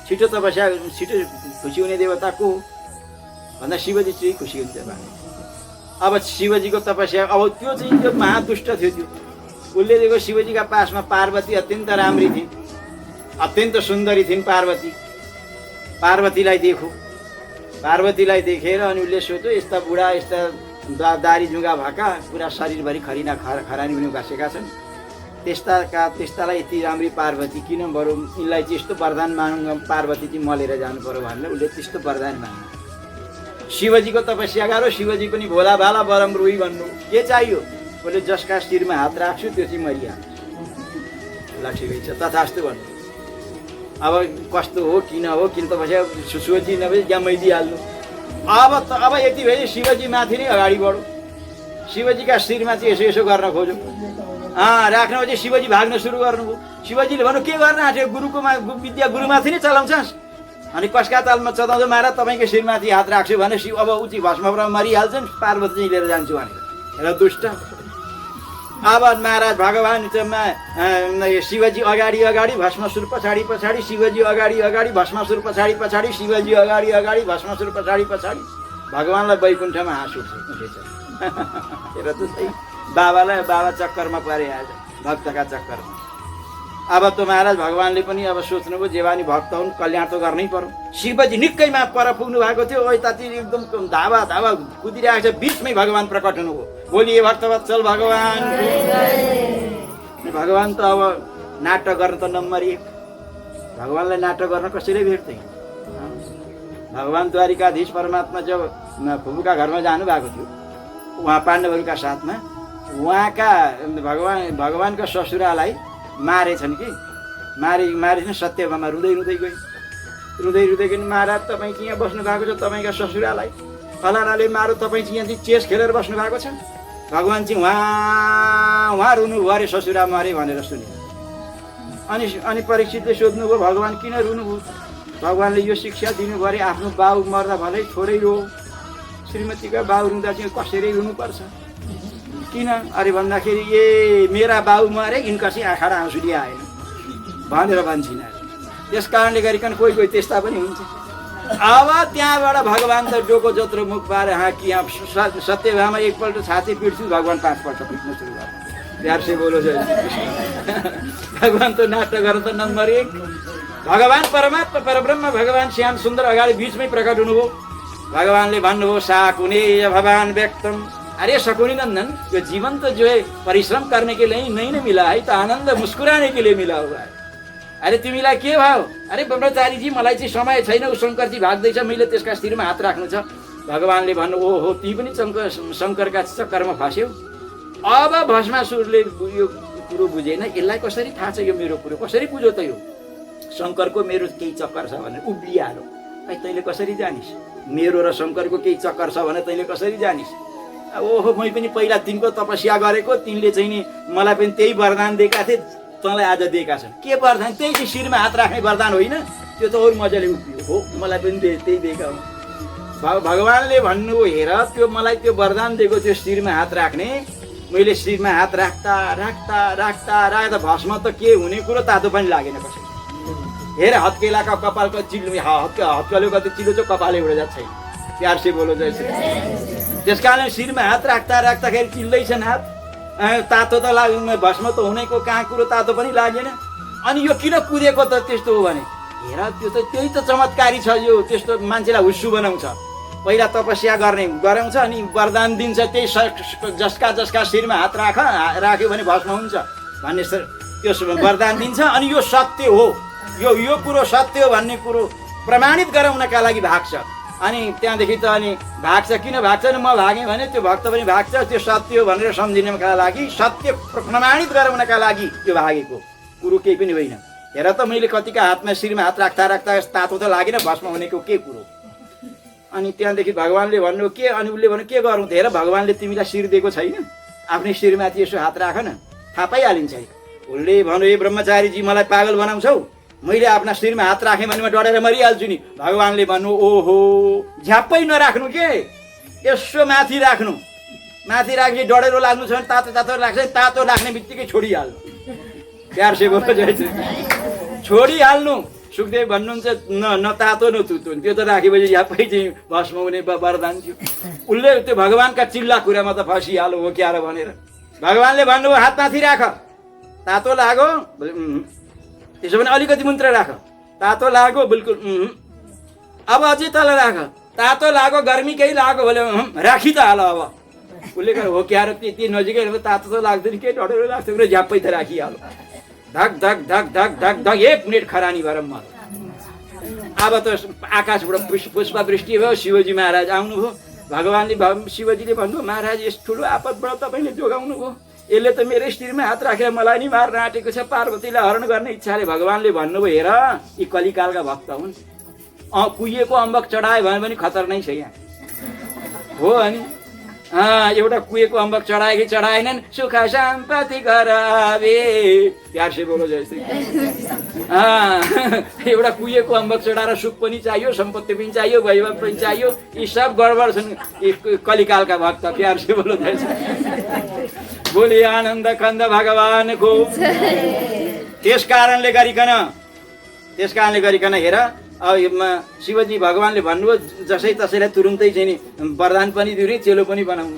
छिटो तपस्या छिटो खुसी हुने देवता को भन्दा शिवजी चाहिँ खुसी हुन्छ भने। अब शिवजीको तपस्या, अब त्यो चाहिँ त्यो महादुष्ट थियो। त्यो उसले दिएको शिवजीका पासमा पार्वती अत्यन्त राम्री थिइन्, अत्यन्त सुन्दरी थिइन् पार्वती। पार्वतीलाई देखेर अनि उसले सोध्यो, यस्ता बुढा, यस्ता दारी जुङ्गा भएका, पुरा शरीरभरि खरानी पनि घाँसेका छन्, त्यस्तालाई यति राम्री पार्वती किन, बरु यिनलाई चाहिँ यस्तो वरदान मागौँ, पार्वती चाहिँ मलेर जानु पर्यो भनेर उसले त्यस्तो वरदान माग्नु। शिवजीको तपस्या गरो, शिवजी पनि भोला भाला बरम रुई भन्नु, के चाहियो? उसले जसका शिरमा हात राख्छु त्यो चाहिँ मरिहाल्छ। ल ठिकै छ, तथास्तु भन्नु। अब कस्तो हो, किन तपस्या शिवजी नभए या मैदिहाल्नु। अब यति भए शिवजी माथि नै अगाडि बढो, शिवजीका शिरमा चाहिँ यसो गर्न खोज्यो। राख्नु चाहिँ शिवजी भाग्न सुरु गर्नुभयो। शिवजीले भन्नु, के गर्न आँट्यो? गुरुको विद्या गुरुमाथि नै चलाउँछस्? अनि कसका तालमा चलाउँछ? महाराज तपाईँको शिरमाथि हात राख्छु भने शिव अब उची भस्ममा मरिहाल्छन्, पार्वती चाहिँ लिएर जान्छु भनेर। र दुष्ट। अब महाराज भगवान शिवजी अगाडि भस्मासुर पछाडि, शिवजी अगाडि भस्मासुर पछाडि, शिवजी अगाडि भस्मासुर पछाडि। भगवानलाई वैकुण्ठमा हाँस उठेछ। हेर त सही, बाबा चक्करमा परे आज, भक्तका चक्करमा। अब त महाराज भगवानले पनि अब सोच्नुभयो, जेवानी भक्त हुन्, कल्याण त गर्नै पर्यो। शिवजी निकै पर पुग्नु भएको थियो, यताति एकदम धावा कुदिरहेको छ, बिचमै भगवान प्रकट हुनुभयो। बोलिए भक्तवत्सल भगवान। भगवान त अब नाटक गर्न त नम्बर 1। भगवानलाई नाटक गर्न कसैले भेट्दैन। भगवान द्वारिकाधीश परमात्मा जब फुपूका घरमा जानु भएको थियो, उहाँ पाण्डवहरूका साथमा, उहाँका भगवानका ससुरालाई मारेछन् कि मारेछन्। सत्यभामा रुँदै गइन्, महाराज तपाईँ चाहिँ यहाँ बस्नु भएको छ, तपाईँका ससुरालाई फलानाले मारो, तपाईँ चाहिँ यहाँ चेस खेलेर बस्नु भएको छ। भगवान चाहिँ उहाँ रुनुभयो अरे, ससुरा मारे भनेर सुने। अनि परीक्षितले सोध्नुभयो, भगवान किन रुनुभयो? भगवानले यो शिक्षा दिनुभयो अरे, आफ्नो बाउ मर्दा भलै थोरै रो, श्रीमतीका बाउ रुँदा चाहिँ कसरी रुनुपर्छ। किन अरे भन्दाखेरि, ए मेरा बाउ मरे, यिनका चाहिँ आँखा र आँसुली आएन भनेर भन्छन्। त्यस कारणले गरिकन कोही त्यस्ता पनि हुन्छ। अब त्यहाँबाट भगवान त डोको जत्रो मुख पाएर यहाँ सत्यभामा एकपल्ट छाती पिट्छु, भगवान 5 पल्ट पिट्न सुरु गर्छ। प्यार से बोलो जय श्री कृष्ण। भगवान त नाटक गर्न त नम्बर 1। भगवान परमात्मा परब्रह्म भगवान श्याम सुन्दर अगाडि बिचमै प्रकट हुनुभयो। भगवानले भन्नुभयो, शाकुने भगवान व्यक्तम। अरे शकुनी नंदन, जो जीवन तो जो है परिश्रम करने के लिए नहीं मिला है, तो आनंद मुस्कुराने के लिए मिला हुआ है। अरे तिमीलाई के भयो? अरे ब्रह्मचारीजी मलाई चाहिँ समय छैन, उ शङ्करजी भाग्दैछ, मैले त्यसका शिरमा हात राख्नु छ। भगवानले भन्नु, ओहो ती पनि शङ्करका चक्करमा फस्यौ। अब भस्मासुरले यो कुरो बुझेन, यसलाई कसरी थाहा छ यो मेरो कुरो, कसरी बुझ्यो त यो शङ्करको मेरो केही चक्कर छ भनेर उभिहाल्यो। तैँले कसरी जानिस्? मेरो र शङ्करको केही चक्कर छ भने तैँले कसरी जानिस्? ओहो, मै पनि पहिला तिनको तपस्या गरेको, तिनले चाहिँ नि मलाई पनि त्यही वरदान दिएका थिए, तँलाई आज दिएका छन्। के वरदान? त्यही चाहिँ शिरमा हात राख्ने वरदान होइन? त्यो त अरू मजाले उभियो हो, मलाई पनि त्यही दिएका हुन्। भगवानले भन्नु, हेर त्यो मलाई त्यो वरदान दिएको त्यो शिरमा हात राख्ने, मैले शिरमा हात राख्दा राख्दा राख्दा राख्दा भस्म त के हुने कुरो तातो पनि लागेन कसै। हेर हत्केलाका कपालको चिल्लो, हत्केलाको त चिल्लो चाहिँ कपालै उडेर जान्छ छैन। प्यार से बोलो जैसे। त्यस कारण शिरमा हात राख्दा राख्दाखेरि चिल्दैछन् हात, तातो त लाग्यो, भस्म त हुनेको कहाँ कुरो तातो पनि लागेन। अनि यो किन कुदेको त त्यस्तो हो भने, हेर त्यो त त्यही त चमत्कारी छ। यो त्यस्तो मान्छेलाई हुस्सु बनाउँछ। पहिला तपस्या गराउँछ अनि वरदान दिन्छ, त्यही जसका शिरमा हात राख्यो भने भस्म हुन्छ भन्ने त्यो वरदान दिन्छ। अनि यो सत्य हो, यो कुरो सत्य हो भन्ने कुरो प्रमाणित गराउनका लागि भाग्छ। अनि त्यहाँदेखि त अनि भाग्छ। किन भाग्छ नि? म भागेँ भने त्यो भक्त पनि भाग्छ। त्यो सत्य हो भनेर सम्झिनका लागि, सत्य प्रमाणित गराउनका लागि त्यो भागेको कुरो केही पनि होइन। हेर त मैले कतिका हातमा शिरमा हात राख्दा राख्दा तातो त लागेन, भस्म हुनेको के कुरो? अनि त्यहाँदेखि भगवानले भन्नु के, अनि उसले भन्नु के गरौँ त? हेर भगवानले तिमीलाई शिर दिएको छैन, आफ्नै शिरमाथि यसो हात राख न, थाहा पाइहालिन्छ। उसले भन्यो, ए ब्रह्मचारीजी मलाई पागल बनाउँछौ, मैले आफ्ना शिरमा हात राखेँ भने म डढेर मरिहाल्छु नि। भगवानले भन्नु, ओहो झ्याप्पै नराख्नु, के यसो माथि राख्नु, माथि राख्ने डढेर लाग्नु छ भने तातो तातो राख्छ, तातो राख्ने बित्तिकै छोडिहाल्नु। प्यार से बोलो जय श्री, छोडिहाल्नु। सुखदेव भन्नुहुन्छ न तातो न तुतो, त्यो त राखेपछि झ्याप्पै चाहिँ भस्म हुने वरदान थियो। उसले त्यो भगवानका चिल्ला कुरामा त फसिहाल्यो हो क्या र भनेर भगवानले भन्नु, हात माथि राख, तातो लाग्यो, त्यसो भने अलिकति मुन्त्र राख, तातो लाग्यो बिल्कुल, अब अझै तल राख, तातो लाग्यो, गर्मी केही लाग्यो भने राखी त हाल। अब उसले गएर हो क्या र त्यति नजिकै तातो त लाग्दैन, के डढेर लाग्छ, झ्याप्पै त राखिहाल्यो। धक धक धक धक धक धक 1 मिनट खरानी भएर मर। अब त आकाशबाट पुष्पवृष्टि भयो, शिवजी महाराज आउनुभयो। भगवानले शिवजीले भन्नुभयो, महाराज यस ठुलो आपतबाट तपाईँले जोगाउनु भयो, यसले त मेरै शिरमा हात राखेर मलाई नि मार्न आँटेको छ, पार्वतीलाई हरण गर्ने इच्छाले। भगवानले भन्नुभयो, हेर यी कलिकालका भक्त हुन्, कुहिएको अम्बक चढायो भने पनि खतर नै छ यहाँ हो। अनि एउटा कुहिएको अम्बक चढाए कि चढाएनन्, सुख सम्पत्ति गरावे, प्यार से बोलो जय श्री। एउटा कुहिएको अम्बक चढाएर सुख पनि चाहियो, सम्पत्ति पनि चाहियो, वैभव पनि चाहियो, यी सब गडबड छन् कलिकालका भक्त। प्यार से बोलो जय श्री। बोले आनन्द कन्द भगवानको। त्यस कारणले गरिकन हेर, शिवजी भगवानले भन्नुभयो, जसै तसैलाई तुरुन्तै चाहिँ नि वरदान पनि दिनु, चेलो पनि बनाउनु।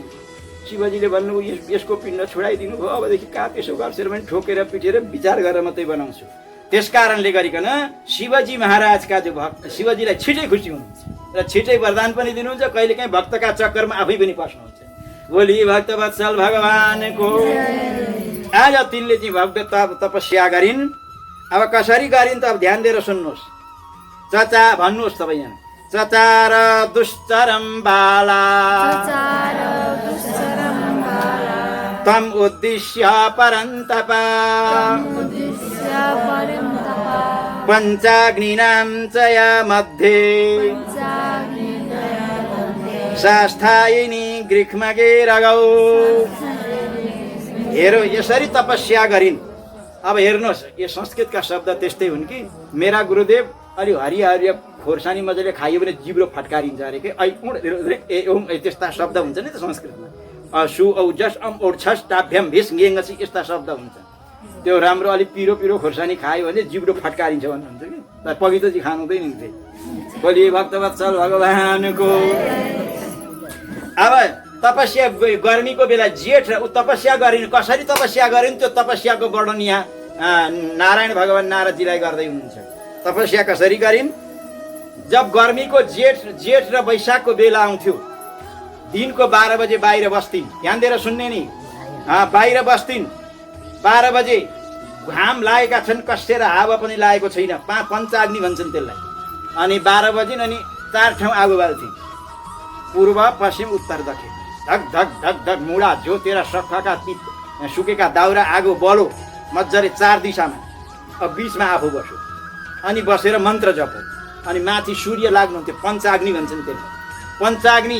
शिवजीले भन्नुभयो, यसको पिण्ड छोडाइदिनु भयो, अबदेखि कहाँ त्यसो गर्छ भने ठोकेर पिटेर विचार गरेर मात्रै बनाउँछु। त्यस कारणले गरिकन शिवजी महाराजका जो भक्त, शिवजीलाई छिटै खुसी हुनुहुन्छ र छिटै वरदान पनि दिनुहुन्छ, कहिलेकाहीँ भक्तका चक्करमा आफै पनि पस्नुहुन्छ। बोली भक्त वत्सल भगवानको। आज तिनले चाहिँ भव्य तपस्या गरिन्। अब कसरी गरिन् त अब ध्यान दिएर सुन्नुहोस्। चचा भन्नुहोस् सबैजना, चचार दुश्चरम बाला तम उद्दिश्य परन्तप पञ्चाग्निनां च या मध्ये शास्थायिनी गृह्मगेरगौ। हेरो यसरी तपस्या गरिन्। अब हेर्नुहोस्, यो संस्कृतका शब्द त्यस्तै हुन् कि मेरा गुरुदेव अलि हरिया हरिया खोर्सानी मजाले खायो भने जिब्रो फटकारिन्छ अरे के, त्यस्ता शब्द हुन्छ नि त संस्कृतमा। सु औ जस अम औ छस टाभ्याम भिस गेङ्गसी यस्ता शब्द हुन्छ। त्यो राम्रो अलिक पिरो पिरो खोर्सानी खायो भने जिब्रो फटकारिन्छ भन्नुहुन्छ कि, तर पवित्र चाहिँ खानु हुँदैन नि। बोली भक्तवत्सल भगवानको। अब तपस्या गर्मीको बेला जेठ तपस्या गरिन्। कसरी तपस्या गरिन् त्यो तपस्याको वर्णन यहाँ नारायण भगवान नारदजीलाई गर्दै हुनुहुन्छ। तपस्या कसरी गरिन्? जब गर्मीको जेठ र वैशाखको बेला आउँथ्यो, दिनको 12 बजे बाहिर बस्थिन्। ध्यान दिएर सुन्ने नि, बाहिर बस्थिन् 12 बजे। घाम लागेका छन्, कस्सेर हावा पनि लागेको छैन, पञ्चाग्नि भन्छन् त्यसलाई। अनि 12 बजे अनि 4 ठाउँ आगो बाल्थिन्, पूर्व पश्चिम उत्तर दक्षिण। धक धक धक धक मुडा जो तेरा सखका सुकेका दाउरा आगो बलो मजाले 4 दिशामा। अब बिचमा आफू बस्यो अनि बसेर मन्त्र जपो। अनि माथि सूर्य लाग्नुहुन्थ्यो, पञ्चाग्नि भन्छन् त्यसलाई। पञ्चाग्नि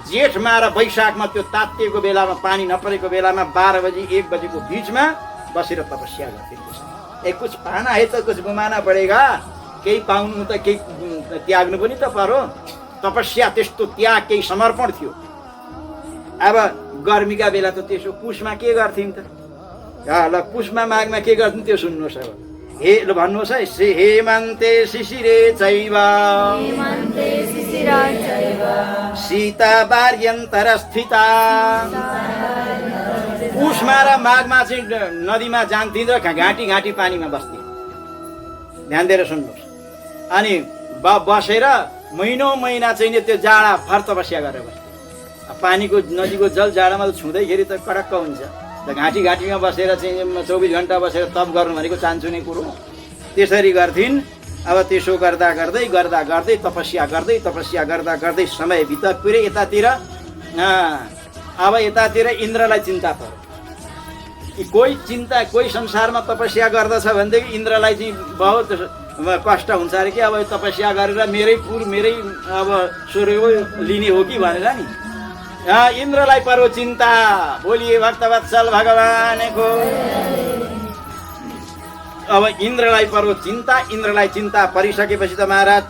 जेठमा र वैशाखमा त्यो तातिएको बेलामा, पानी नपरेको बेलामा 12 बजी 1 बजेको बिचमा बसेर तपस्या गर्थे। कुछ पाना है त कुछ गुमाना पडेगा, केही पाउनु त केही त्याग्नु पनि त पर्यो। तपस्या त्यस्तो त्याग, केही समर्पण थियो। अब गर्मीका बेला त त्यसो पुसमा के गर्थ्यौँ त? ल पुसमा माघमा के गर्थ्यौँ त्यो सुन्नुहोस्। अब ल भन्नुहोस् है। हेमन्ते शिशिरे चैव सीता बार्यन्तर स्थिता। पुसमा र माघमा चाहिँ नदीमा जान्थिन् र घाँटी घाँटी पानीमा बस्थे। ध्यान दिएर सुन्नुहोस्। अनि बसेर महिनौँ महिना चाहिँ त्यो जाडा भर तपस्या गरेर बस्थे। पानीको नदीको जल जाडामा त छुँदैखेरि त कडक्क हुन्छ। त घाँटी घाँटीमा बसेर चाहिँ 24 घन्टा बसेर तप गर्नु भनेको चान्चुने कुरो। त्यसरी गर्थिन्। अब त्यसो गर्दा गर्दै तपस्या गर्दै समय बित्दा पुरै यतातिर अब यतातिर इन्द्रलाई चिन्ता पर्यो। कोही संसारमा तपस्या गर्दछ भनेदेखि इन्द्रलाई चाहिँ बहुत कष्ट हुन्छ अरे कि अब तपस्या गरेर मेरै अब स्वर्ग लिने हो कि भनेर नि इन्द्रलाई पर्यो चिन्ता। बोलिए भक्तवत्सल भगवानको। अब इन्द्रलाई पर्यो चिन्ता। इन्द्रलाई चिन्ता परिसकेपछि त महाराज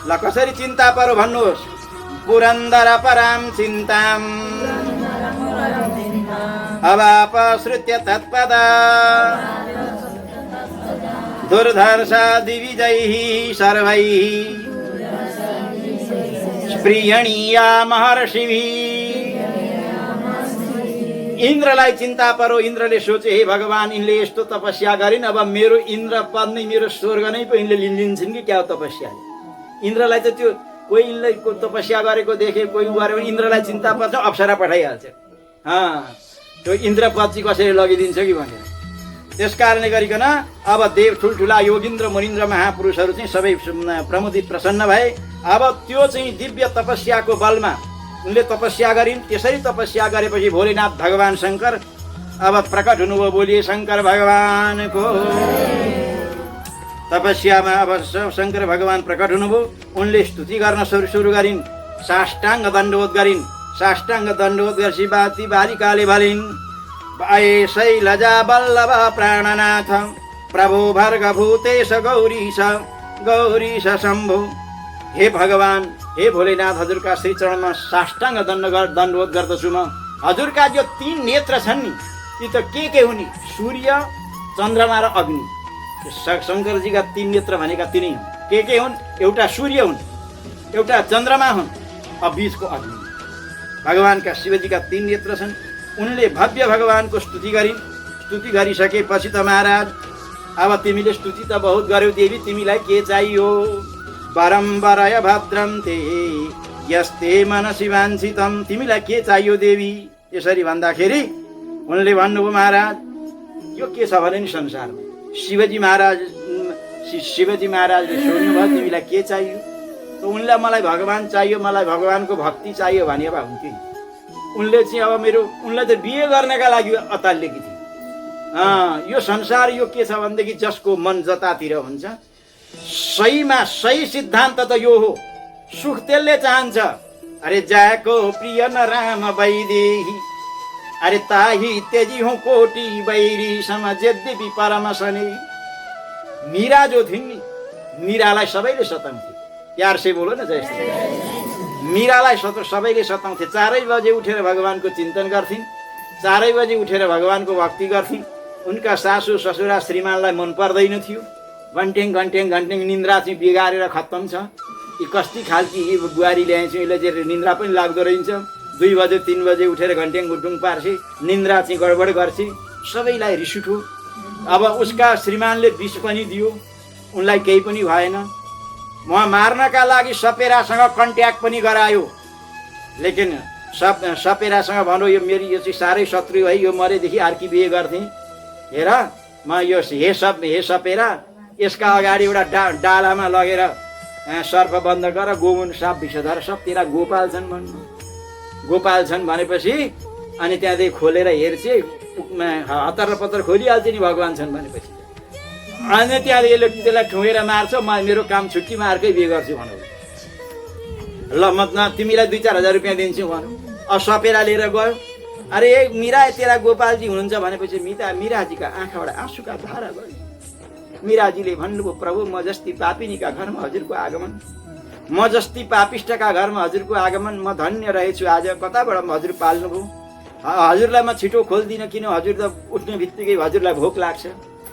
ल कसरी चिन्ता पर्यो भन्नुहोस्। पुरन्दर पराम चिन्ताम अवापसृत्य तत्पद दुर्धर्षा दिविजैः सर्वैः प्रियणीया महर्षिभिः। इन्द्रलाई चिन्ता पर्यो। इन्द्रले सोचे हे भगवान, यिनले यस्तो तपस्या गरिन्, अब मेरो इन्द्र पद नै, मेरो स्वर्ग नै पो यिनले लिन्छन् कि क्या हो तपस्याले। इन्द्रलाई त त्यो कोही यिनले तपस्या गरेको देखे, कोही गऱ्यो भने इन्द्रलाई चिन्ता पर्छ, अप्सरा पठाइहाल्छ। त्यो इन्द्र पद चाहिँ कसरी लगिदिन्छ कि भनेर। त्यस कारणले गरिकन अब देव ठुल्ठुला योगिन्द्र मुनिन्द्र महापुरुषहरू चाहिँ सबै प्रमुदित प्रसन्न भए। अब त्यो चाहिँ दिव्य तपस्याको बलमा उनले तपस्या गरिन्। त्यसरी तपस्या गरेपछि भोलेनाथ भगवान शङ्कर अब प्रकट हुनुभयो। बोलिए शङ्कर भगवानको। तपस्यामा अब शङ्कर भगवान प्रकट हुनुभयो। उनले स्तुति गर्न सुरु गरिन्। साष्टाङ्ग दण्डवत गरिन्। साष्टाङ्ग दण्डवत गरेपछि बाती बालिकाले भलिन्, आए शैलजा बल्लभ प्राणनाथ प्रभु भर्ग भूतेश गौरीश शम्भु। हे भगवान, हे भोलेनाथ, हजुरका श्री चरणमा साष्टाङ्ग दण्डवत गर्दछु म। हजुरका जो 3 नेत्र छन् नि, ती त के हुन्? सूर्य, चन्द्रमा र अग्नि। शङ्करजीका 3 नेत्र भनेका तिनै हुन्। के हुन्? एउटा सूर्य हुन्, एउटा चन्द्रमा हुन्, बिचको अग्नि। भगवानका शिवजीका 3 नेत्र छन्। उनले भव्य भगवानको स्तुति गरिन्। स्तुति गरिसकेपछि त महाराज अब तिमीले स्तुति त बहुत गर्यौ देवी, तिमीलाई के चाहियो? परम्बरय भद्रम ते यस्ते मनसि वाञ्छितम। तिमीलाई के चाहियो देवी? यसरी भन्दाखेरि उनले भन्नुभयो, महाराज यो के छ भने नि संसारमा शिवजी महाराजले सोध्नुभयो तिमीलाई के चाहियो? त उनलाई मलाई भगवान चाहियो, मलाई भगवानको भक्ति चाहियो भने अब हुन्थ्यो। उनले चाहिँ अब उनलाई त बिहे गर्नका लागि अतालिएकी थिए। यो संसार यो के छ भनेदेखि जसको मन जतातिर हुन्छ, सही सिद्धान्त त यो हो। सुख त्यसले चाहन्छ। अरे जाको प्रिय न राम वैदेही, अरे ताही तेजी हो कोटी बैरी समझ यद्यपि परम सने। मीरा जो थिइन् नि, मीरालाई सबैले सताउँथे। प्यार से बोलो न, जय श्री। मीरालाई सबैले सताउँथे। 4 बजे उठेर भगवानको चिन्तन गर्थिन्, 4 बजे उठेर भगवानको भक्ति गर्थिन्। उनका सासू ससुरा श्रीमानलाई मन पर्दैन थियो। घन्टेङ निन्द्रा चाहिँ बिगारेर खत्तम छ। यी कस्ती खालकी बुहारी ल्याएछ, यसले चाहिँ निन्द्रा पनि लाग्दो रहेछ। 2 बजे 3 बजे उठेर घन्टेङ गुटुङ पार्छे, निन्द्रा चाहिँ गडबड गर्छे। सबैलाई रिस उठ्यो। अब उसका श्रीमानले विष पनि दियो, उनलाई केही पनि भएन। उहाँ मार्नका लागि सपेरासँग कन्ट्याक्ट पनि गरायो। लेकिन सपेरासँग भन्यो यो मेरी यो चाहिँ साह्रै शत्रु है, यो मरेदेखि अर्की बिहे गर्थे। हेर म यो हे सपेरा, यसका अगाडि एउटा डालामा लगेर सर्प बन्द गर, गोमुन साप विषधर सब तेरा गोपाल छन् भन्नु। गोपाल छन् भनेपछि अनि त्यहाँदेखि खोलेर हेर्छे, हतार पत्तर खोलिहाल्छ नि भगवान छन् भनेपछि। अनि त्यहाँ त्यसलाई ठुँगेर मार्छ, म मेरो काम छुट्टी मार्कै बिहे गर्छु भनौँ। ल म तिमीलाई 2-4 हजार रुपियाँ दिन्छु भनौँ। सपेरा लिएर गयो। अरे मीरा तेरा गोपालजी हुनुहुन्छ भनेपछि मीराजीका आँखाबाट आँसुका धारा गयो। मीराजीले भन्नुभयो, प्रभु म जस्ती पापिनीका घरमा हजुरको आगमन, म जस्ती पापिष्टका घरमा हजुरको आगमन, म धन्य रहेछु। आज कताबाट हजुर पाल्नुभयो। हजुरलाई म छिटो खोल्दिनँ, किन हजुर त उठ्ने बित्तिकै हजुरलाई भोक लाग्छ।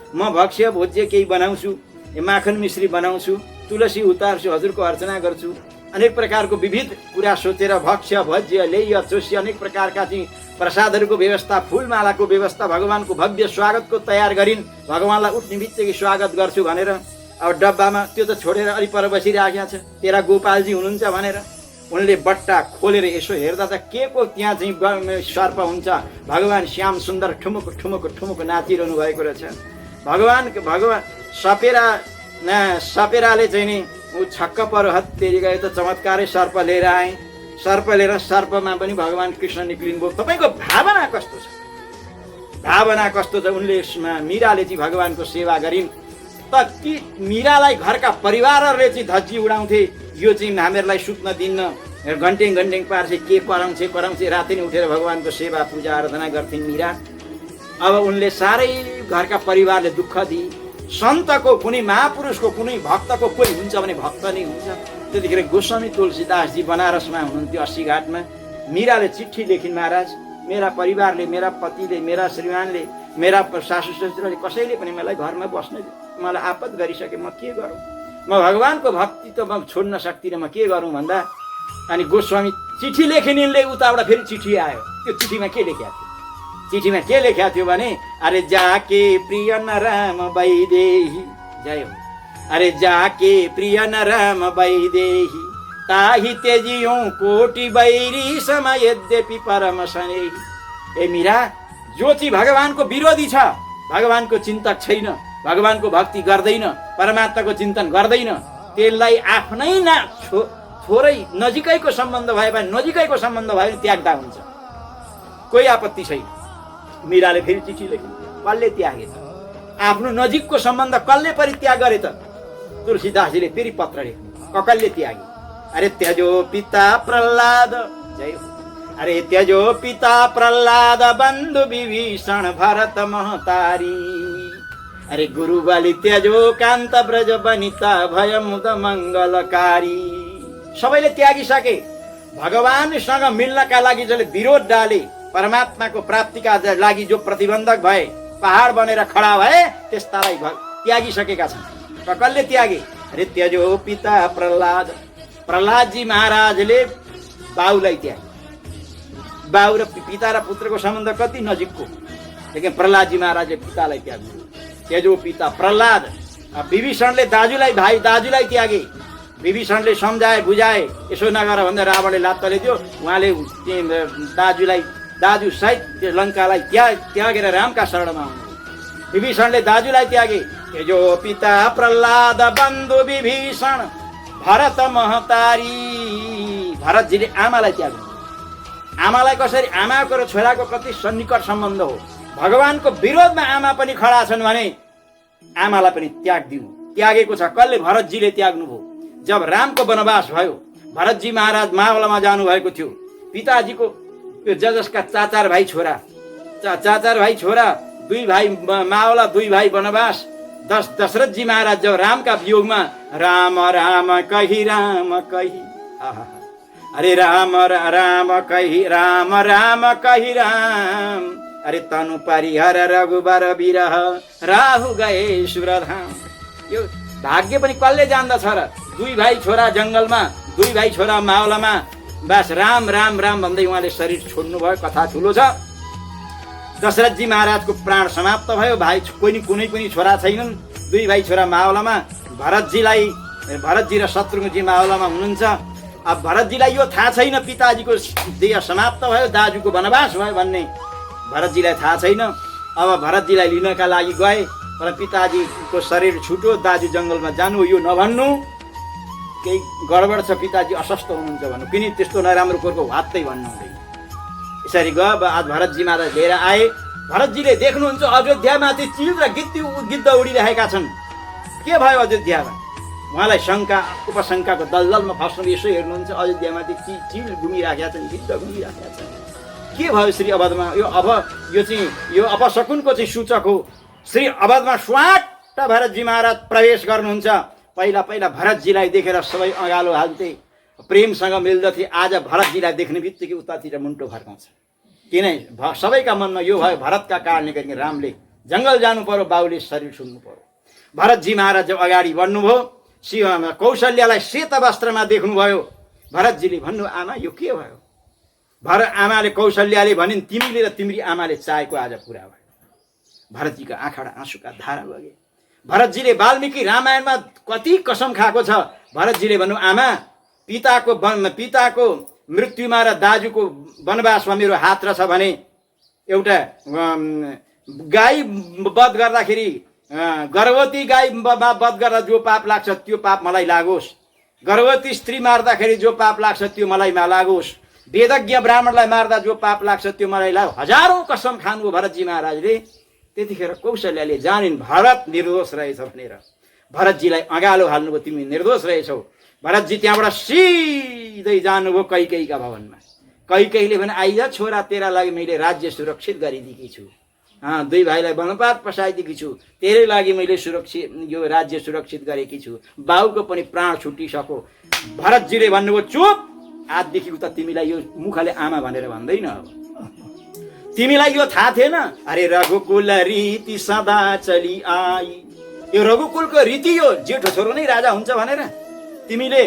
म भक्ष्य भोज्य केही बनाउँछु, माखन मिश्री बनाउँछु, तुलसी उतार्छु, हजुरको अर्चना गर्छु। अनेक प्रकारको विविध कुरा सोचेर भक्ष्य भज्य लेह्य चोष्य अनेक प्रकारका चाहिँ प्रसादहरूको व्यवस्था, फुलमालाको व्यवस्था, भगवानको भव्य स्वागतको तयार गरिन्। भगवानलाई उठ्ने बित्तिकै स्वागत गर्छु भनेर अब डब्बामा त्यो त छोडेर अलिपर बसिराखेको छ, तेरा गोपालजी हुनुहुन्छ भनेर। उनले बट्टा खोलेर यसो हेर्दा त के को त्यहाँ चाहिँ सर्प हुन्छ। भगवान श्याम सुन्दर ठुमुक ठुमुक ठुमुक नाचिरहनु भएको रहेछ। भगवान सपेराले चाहिँ नि ऊ छक्क परो, हत्तेरी गयो त चमत्कारै सर्प लिएर आए। सर्प लिएर सर्पमा पनि भगवान कृष्ण निक्लिनुभयो। तपाईँको भावना कस्तो छ? भावना कस्तो छ? उनले मीराले चाहिँ भगवानको सेवा गरिन्। त ती मीरालाई घरका परिवारहरूले चाहिँ धज्जी उडाउँथे, यो चाहिँ हामीहरूलाई सुत्न दिन्न, घन्टेङ घन्टेङ पार्छ, के कराउँछ। राति नै उठेर भगवानको सेवा पूजा आराधना गर्थिन् मीरा। अब उनले साह्रै घरका परिवारले दुःख दिए। सन्तको कुनै महापुरुषको कुनै भक्तको कोही हुन्छ भने भक्त नै हुन्छ। त्यतिखेर गोस्वामी तुलसीदासजी बनारसमा हुनुहुन्थ्यो 80 घाटमा। मीराले चिठी लेखिन्, महाराज मेरा परिवारले, मेरा पतिले, मेरा श्रीमानले, मेरा सासू ससुराले कसैले पनि मलाई घरमा बस्न मलाई आपत गरिसके, म के गरौँ? म भगवानको भक्ति त म छोड्न सक्दिनँ, म के गरौँ भन्दा अनि गोस्वामी चिठी लेखिन्। यिनले उताबाट फेरि चिठी आयो। त्यो चिठीमा के लेखेको थियो? चिठीमा के लेखेको थियो भने, अरे जाके प्रिय न राम वैदेही, जय हो, अरे जाके प्रिय न राम वैदेही, ताहि त्यजियौं कोटि बैरी समय यद्यपि परम स्नेही। ए मीरा, जो चाहिँ भगवानको विरोधी छ, भगवानको चिन्तक छैन, भगवानको भक्ति गर्दैन, परमात्माको चिन्तन गर्दैन, त्यसलाई आफ्नै थोरै नजिकैको सम्बन्ध भए भने त्याग्दा हुन्छ, कोही आपत्ति छैन। मीराले फेरि चिठी लेखिन्। कसले त्यागे त? आफ्नो नजिकको सम्बन्ध कसले परित्याग गरे त? तुलसीदासजीले फेरि पत्र लेख्नु। कसले त्यागे? अरे त्यजो पिता प्रहलाद, जय हो, अरे त्यजो पिता प्रहलाद बन्धु विभीषण भरत महतारी, अरे गुरु बलि त्यजो कान्त ब्रज वनिता भय मुद मङ्गलकारी। सबैले त्यागिसके। भगवानसँग मिल्नका लागि जसले विरोध डाले, परमात्माको प्राप्तिका लागि जो प्रतिबन्धक भए, पहाड बनेर खडा भए, त्यस्तालाई त्यागिसकेका छन्। कसले त्यागे? अरे त्यजो पिता प्रहलाद, प्रहलादजी महाराजले बाउलाई त्यागे। बाउ र पिता र पुत्रको सम्बन्ध कति नजिकको, लेकिन प्रहलादजी महाराजले पितालाई त्यागे। त्यजो पिता प्रहलाद। विभीषणले दाजुलाई त्यागे। विभीषणले सम्झाए बुझाए, यसो नगर भन्दा रावणले लात्तले दियो। उहाँले दाजु सहित त्यो लङ्कालाई त्यागेर रामका शरणमा आउनु। विभीषणले दाजुलाई त्यागे। त्यजो पिता प्रहलाद बन्धु विभीषण भरत महतारी। भरतजीले आमालाई त्याग्नु। आमालाई कसरी? आमाको र छोराको कति सन्निकट सम्बन्ध हो। भगवानको विरोधमा आमा पनि खडा छन् भने आमालाई पनि त्याग्दिनु। त्यागेको छ। कसले? भरतजीले त्याग्नुभयो। जब रामको वनवास भयो, भरतजी महाराज मावलामा जानुभएको थियो। पिताजीको त्यो जसका चार भाइ छोरा, दुई भाइ मावला, दुई भाइ वनवास। दशरथजी महाराज जब रामका वियोगमा राम राम कही, अरे राम राम कही राम, अरे तनु परिहर रघुबर विरह राहु गए सुरधाम। यो भाग्य पनि कसले जान्दछ र? दुई भाइ छोरा जङ्गलमा, दुई भाइ छोरा मावलामा, बस राम राम राम भन्दै उहाँले शरीर छोड्नु भयो। कथा ठुलो छ। दशरथजी महाराजको प्राण समाप्त भयो। भाइ कुनै पनि छोरा छैनन्। दुई भाइ छोरा मावलामा। भरतजी र शत्रुघ्नजी मावलामा हुनुहुन्छ। अब भरतजीलाई यो थाहा छैन पिताजीको देह समाप्त भयो, दाजुको वनवास भयो भन्ने भरतजीलाई थाहा छैन। अब भरतजीलाई लिनका लागि गए, तर पिताजीको शरीर छुट्यो। दाजु जङ्गलमा जानु, यो नभन्नु, केही गडबड छ, पिताजी अस्वस्थ हुनुहुन्छ भन्नु, किन त्यस्तो नराम्रो कुरोको वात्तै भन्नु हुँदैन। यसरी गयो। आज भरतजी महाराज लिएर आए। भरतजीले देख्नुहुन्छ अयोध्यामाथि चिल र गिद्ध उडिरहेका छन्। के भयो अयोध्यामा? उहाँलाई शङ्का उपशङ्काको दलदलमा फस्नु। यसो हेर्नुहुन्छ अयोध्यामाथि चिल घुमिराखेका छन्, गिद्ध घुमिराखेका छन्। के भयो श्री अवधमा? यो अपशकुनको चाहिँ सूचक हो। श्री अवधमा स्वाट भरतजी महाराज प्रवेश गर्नुहुन्छ। पहिला भरतजीलाई देखेर सबै अँगालो हाल्थे, प्रेमसँग मिल्दथे। आज भरतजीलाई देख्ने बित्तिकै उतातिर मुन्टो फर्काउँछ। किन? सबैका मनमा यो भयो, भरतका कारणले गर्दा रामले जङ्गल जानु पर्यो, बाबुले शरीर सुन्नु पर्यो। भरतजी महाराज जब अगाडि बढ्नुभयो, कौशल्यालाई सेत वस्त्रमा देख्नुभयो। भरतजीले भन्नु, आमा यो के भयो? आमाले कौशल्याले भनिन्, तिमीले र तिम्री आमाले चाहेको आज पुरा भयो। भरतजीका आँखाबाट आँसुका धारा बगे। भरतजीले वाल्मीकि रामायणमा कति कसम खाएको छ। भरतजीले भन्नु, आमा पिताको मृत्युमा र दाजुको वनवासमा मेरो हात रहेछ भने एउटा गाई वध गर्दाखेरि, गर्भवती गाई वध गर्दा जो पाप लाग्छ त्यो पाप मलाई लागोस्। गर्भवती स्त्री मार्दाखेरि जो पाप लाग्छ त्यो मलाई लागोस्। वेदज्ञ ब्राह्मणलाई मार्दा जो पाप लाग्छ त्यो मलाई लाग्यो। हजारौं कसम खानुभयो भरतजी महाराजले। त्यतिखेर कौशल्याले जानिन् भरत निर्दोष रहेछ भनेर। भरतजीलाई अँगालो हाल्नुभयो, तिमी निर्दोष रहेछौ। भरतजी त्यहाँबाट सिधै जानुभयो कैकेयीका भवनमा। कैकेयीले भने, आइज छोरा, तेरा लागि मैले राज्य सुरक्षित गरिदिएकी छु। दुई भाइलाई वनवास पसाइदिएकी छु, तेरै लागि मैले यो राज्य सुरक्षित गरेकी छु। बाउको पनि प्राण छुटिसक्यो। भरतजीले भन्नुभयो, चुप, आजदेखि उता तिमीलाई यो मुखले आमा भनेर भन्दैन। अब तिमीलाई यो थाहा थिएन? अरे रघुकुल रीति सदा चली आई। यो रघुकुलको रीति यो जेठो छोरो नै राजा हुन्छ भनेर तिमीले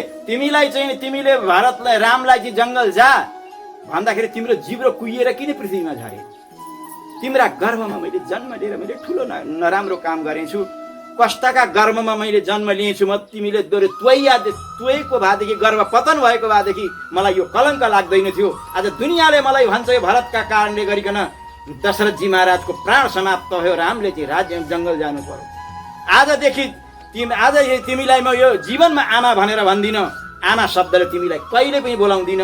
भारतलाई रामलाई चाहिँ जङ्गल जा भन्दाखेरि तिम्रो जिब्रो कुहिएर किन पृथ्वीमा झरे? तिम्रा गर्भमा मैले जन्म लिएर मैले ठुलो नराम्रो काम गरेछु। कष्टका गर्भमा मैले जन्म लिएछु म। तिमीले तोएको भएदेखि, गर्भ पतन भएको भएदेखि मलाई यो कलङ्क लाग्दैन थियो। आज दुनियाँले मलाई भन्छ यो भरतका कारणले गरिकन दशरथजी महाराजको प्राण समाप्त भयो, रामले चाहिँ राज्य जङ्गल जानु पर्यो। आजदेखि तिमीलाई म यो जीवनमा आमा भनेर भन्दिनँ। आमा शब्दले तिमीलाई कहिले पनि बोलाउँदिन।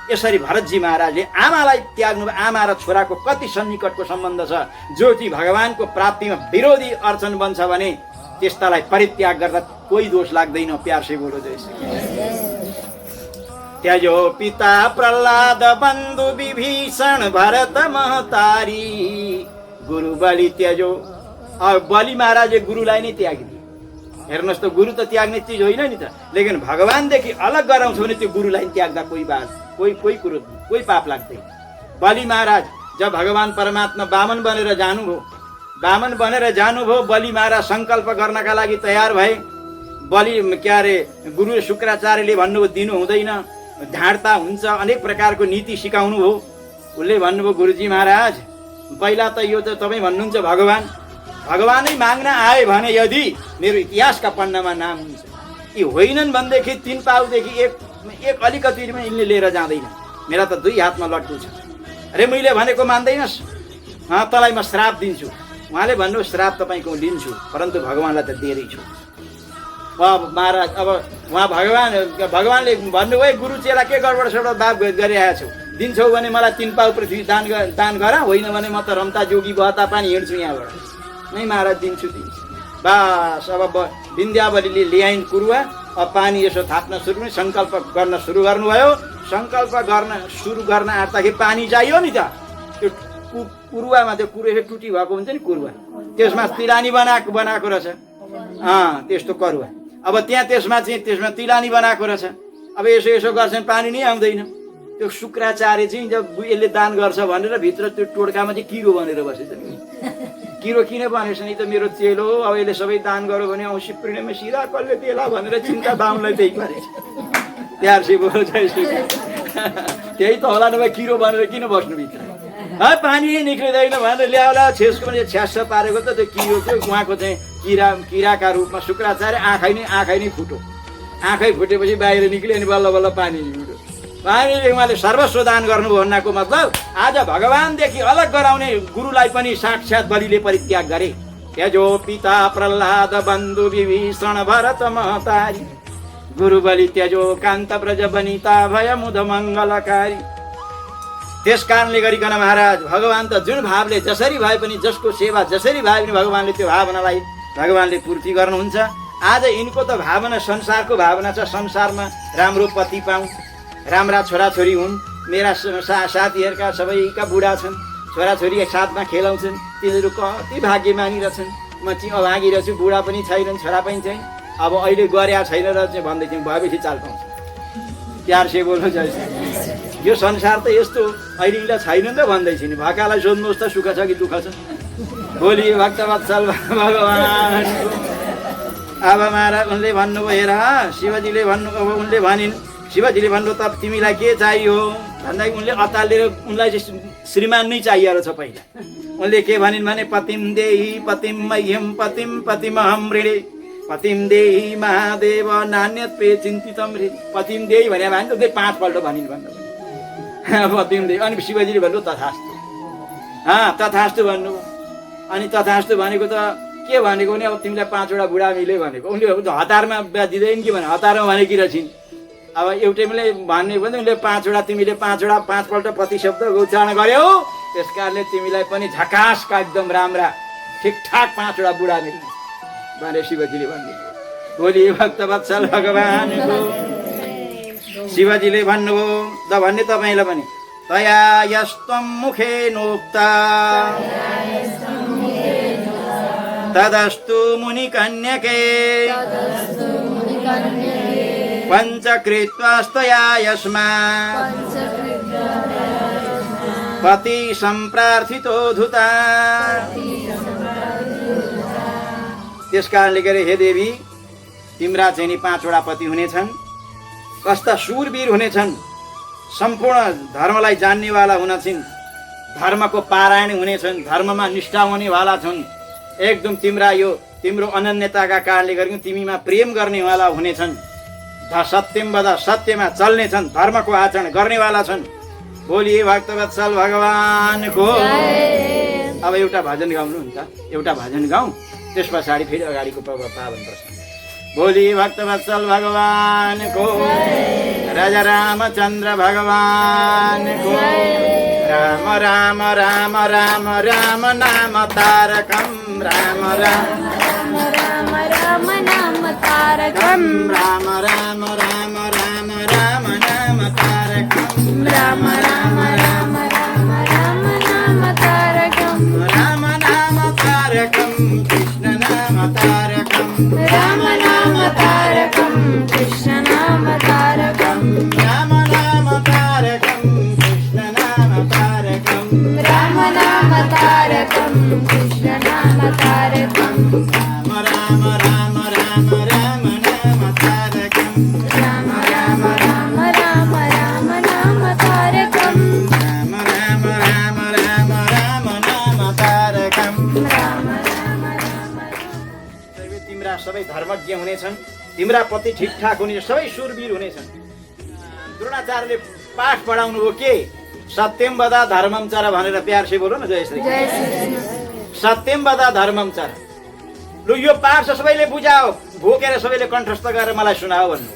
यसरी भरतजी महाराजले आमालाई त्याग्नु। आमा र छोराको कति सन्निकटको सम्बन्ध छ। जो कि भगवानको प्राप्तिमा विरोधी अर्चन बन्छ भने त्यस्तालाई परित्याग गर्दा कोही दोष लाग्दैन। प्यार से बोलो जय श्री त्यजो पिता प्रहलाद बन्धु विभीषण भरत महतारी गुरु बलि त्यजो। बलि महाराजले गुरुलाई नै त्यागिदिए। हेर्नुहोस् त, गुरु त त्याग्ने चिज होइन नि त। लेकिन भगवानदेखि अलग गराउँछ भने त्यो गुरुलाई त्याग्दा कोही पाप लाग्दैन। बलि महाराज जब भगवान परमात्मा वामन बनेर जानुभयो, बलि महाराज संकल्प गर्नका लागि तयार भए। गुरु शुक्राचार्यले भन्नुभयो दिनु हुँदैन, ढाँड्ता हुन्छ, अनेक प्रकारको नीति सिकाउनु हो। उसले भन्नुभयो, गुरुजी महाराज पहिला त यो त तपाईँ भन्नुहुन्छ भगवानै माग्न आए भने यदि मेरो इतिहासका पन्नामा नाम हुन्छ। यी होइनन् भनेदेखि 3 पाउदेखि एक अलिकति यिनले लिएर जाँदैन। मेरा त 2 हातमा लट्टु छ। अरे मैले भनेको मान्दैनस्, तँलाई म श्राप दिन्छु। उहाँले भन्नु, श्राप तपाईँको लिन्छु, परन्तु भगवानलाई त दिएरै छु। महाराज अब उहाँ भगवानले भन्नुभयो, गुरु चेला के गडबड बाप गरिरहेको छौ? दिन्छौ भने मलाई 3 पाउ पृथ्वी दान गर, होइन भने म त रम्ता जोगी बहता पानी हिँड्छु यहाँबाट। नै महाराज दिन्छु। बास अब विन्ध्यावलीले ल्याइन् कुरुवा। अब पानी यसो थाप्न सुरु नै सङ्कल्प गर्न सुरु गर्नुभयो। सङ्कल्प सुरु गर्न आँट्दाखेरि पानी चाहियो नि त। त्यो कुरुवामा त्यो कुरो यसो टुटी भएको हुन्छ नि कुरुवा, त्यसमा तिलानी बनाएको रहेछ। त्यस्तो करुवा। अब त्यसमा तिलानी बनाएको रहेछ। अब यसो गर्छन्, पानी नै आउँदैन। त्यो शुक्राचार्य चाहिँ जब यसले दान गर्छ भनेर भित्र त्यो टोड्कामा चाहिँ किरो बनेर बसेछ नि। किरो किन बनेछ नि त मेरो चेलो हो, अब यसले सबै दान गर्यो भने औँसी पिँढीमा सिरा कसले देला भनेर चिन्ता बाहुनलाई त्यही गरेछ। प्यार से बोलो जय श्री त्यही त होला, नभए किरो बनेर किन बस्नु भित्र? पानी निक्लिँदैन भनेर ल्याउला छेसको पनि छ्यास पारेको त त्यो किरो थियो। उहाँको चाहिँ किराका रूपमा शुक्राचार्य आँखै नै फुट्यो। आँखै फुटेपछि बाहिर निक्ल्यो अनि बल्ल बल्ल पानी निक्ल्यो। पानीले उहाँले सर्वस्व दान गर्नुभयो भन्नाको मतलब आज भगवानदेखि अलग गराउने गुरुलाई पनि साक्षात बलिले परित्याग गरे। त्यजो पिता प्रहलाद बन्धु विभीषण भरत महतारी गुरु बलि त्यजो कान्त ब्रज वनिता भय मुद मङ्गलकारी। त्यस कारणले गरिकन महाराज भगवान त जुन भावले जसरी भए पनि जसको सेवा जसरी भए पनि भगवानले त्यो भावनालाई भगवानले पूर्ति गर्नुहुन्छ। आज यिनको त भावना संसारको भावना छ, संसारमा राम्रो पति पाऊँ, राम्रा छोराछोरी हुन्, मेरा साथीहरूका सबैका बुढा छन्, छोराछोरी साथमा खेलाउँछन्, तिनीहरू कति भाग्यमानी रहेछन्, म चाहिँ अभागी रहेछु, बुढा पनि छैनन्, छोरा पनि छैन, अब अहिले गरे छैन र चाहिँ भन्दै थियौँ भएपछि चाल पाउँछ। प्यार से बोल्नु चाहिँ यो संसार त यस्तो अहिले छैन त भन्दैछु नि, भएकालाई सोध्नुहोस् त सुख छ कि दुःख छ। बोलिए भक्तवत्सल भगवान। अब महाराज उनले भन्नुभयो, हेर शिवजीले भन्नु, अब उनले भनिन्, शिवजीले भन्नु त तिमीलाई के चाहियो भन्दा उनले अतालेर उनलाई श्रीमान नै चाहियो रहेछ पहिला। उनले के भनिन् भने पतिम देहि पतिम मह्यम पतिम पतिमहम ऋणे पतिम देहि महादेव नान्यत्वे चिन्तितम ऋणे। पतिम देहि भने त 5 पल्ट भनिन् भन्नु पतिम देहि। अनि शिवजीले भन्नु तथास्तु, तथास्तु भन्नु। अनि तथास्तु भनेको त के भनेको नि, अब तिमीलाई 5 वटा बुढा मिले भनेको। उनले हतारमा दिँदैन कि भने हतारमा भनेकी रहेछन्। अब एउटैले भन्ने भने उनले 5 वटा, तिमीले 5 वटा 5 पल्ट पति शब्द उच्चारण गर्यौ, त्यस कारणले तिमीलाई पनि झकासका एकदम राम्रा ठिकठाक 5 वटा बुढा मिल्ने भने शिवजीले भन्ने। बोली भक्तवत्सल भगवानको। शिवजीले भन्नुभयो त भन्ने तपाईँलाई पनि तया यस्तम मुखे नोक्ता तदस्तु मुनि कन्यके पञ्चकृत्वास्तया यस्मात् पति सम्प्रार्थितो धुता। त्यस कारणले गरे हे देवी, तिम्रा चाहिँ नि 5 वटा पति हुनेछन्, कस्ता शूरवीर हुनेछन्, सम्पूर्ण धर्मलाई जान्नेवाला हुनेछन्, धर्मको पारायण हुनेछन्, धर्ममा निष्ठा हुनेवाला छन्, एकदम तिम्रो अनन्यताका कारणले गर्दा तिमीमा प्रेम गर्नेवाला हुनेछन्, सत्यम वद सत्यमा चल्नेछन्, धर्मको आचरण गर्नेवाला छन्। बोलिए भक्तवत्सल भगवानको। अब एउटा भजन गाउनु नि त, एउटा भजन गाउँ, त्यस पछाडि फेरि अगाडिको पावन प्रश्न। बोलिए भक्तवत्सल भगवानको। राजा रामचन्द्र भगवानको। राम राम राम राम राम नाम तारकम राम राम राम राम नाम तारकम राम राम राम राम राम नाम तारकम राम राम राम राम राम नाम तारकम राम नाम तारकम कृष्ण नाम तारकम राम नाम तारकम कृष्ण नाम तारकम राम नाम तारकम कृष्ण नाम तारकम राम नाम तारकम कृष्ण नाम तारकम राम राम राम राम नाम तारकम राम राम राम राम राम नाम तारकम राम राम राम राम राम नाम तारकम राम राम राम। तिम्रा सबै धर्मज्ञ हुनेछन्, तिम्रा पति ठिकठाक हुने, सबै शूरवीर हुनेछन्। द्रोणाचार्यले पाठ पढाउनु हो के सत्यम वदा धर्मम चर भनेर प्यार से बोलो न। जय श्री सत्यम वदा धर्मम चर। लु यो पाठ छ सबैले बुझाओ, भोकेर सबैले कण्ठस्थ गरेर मलाई सुनाओ भन्नु।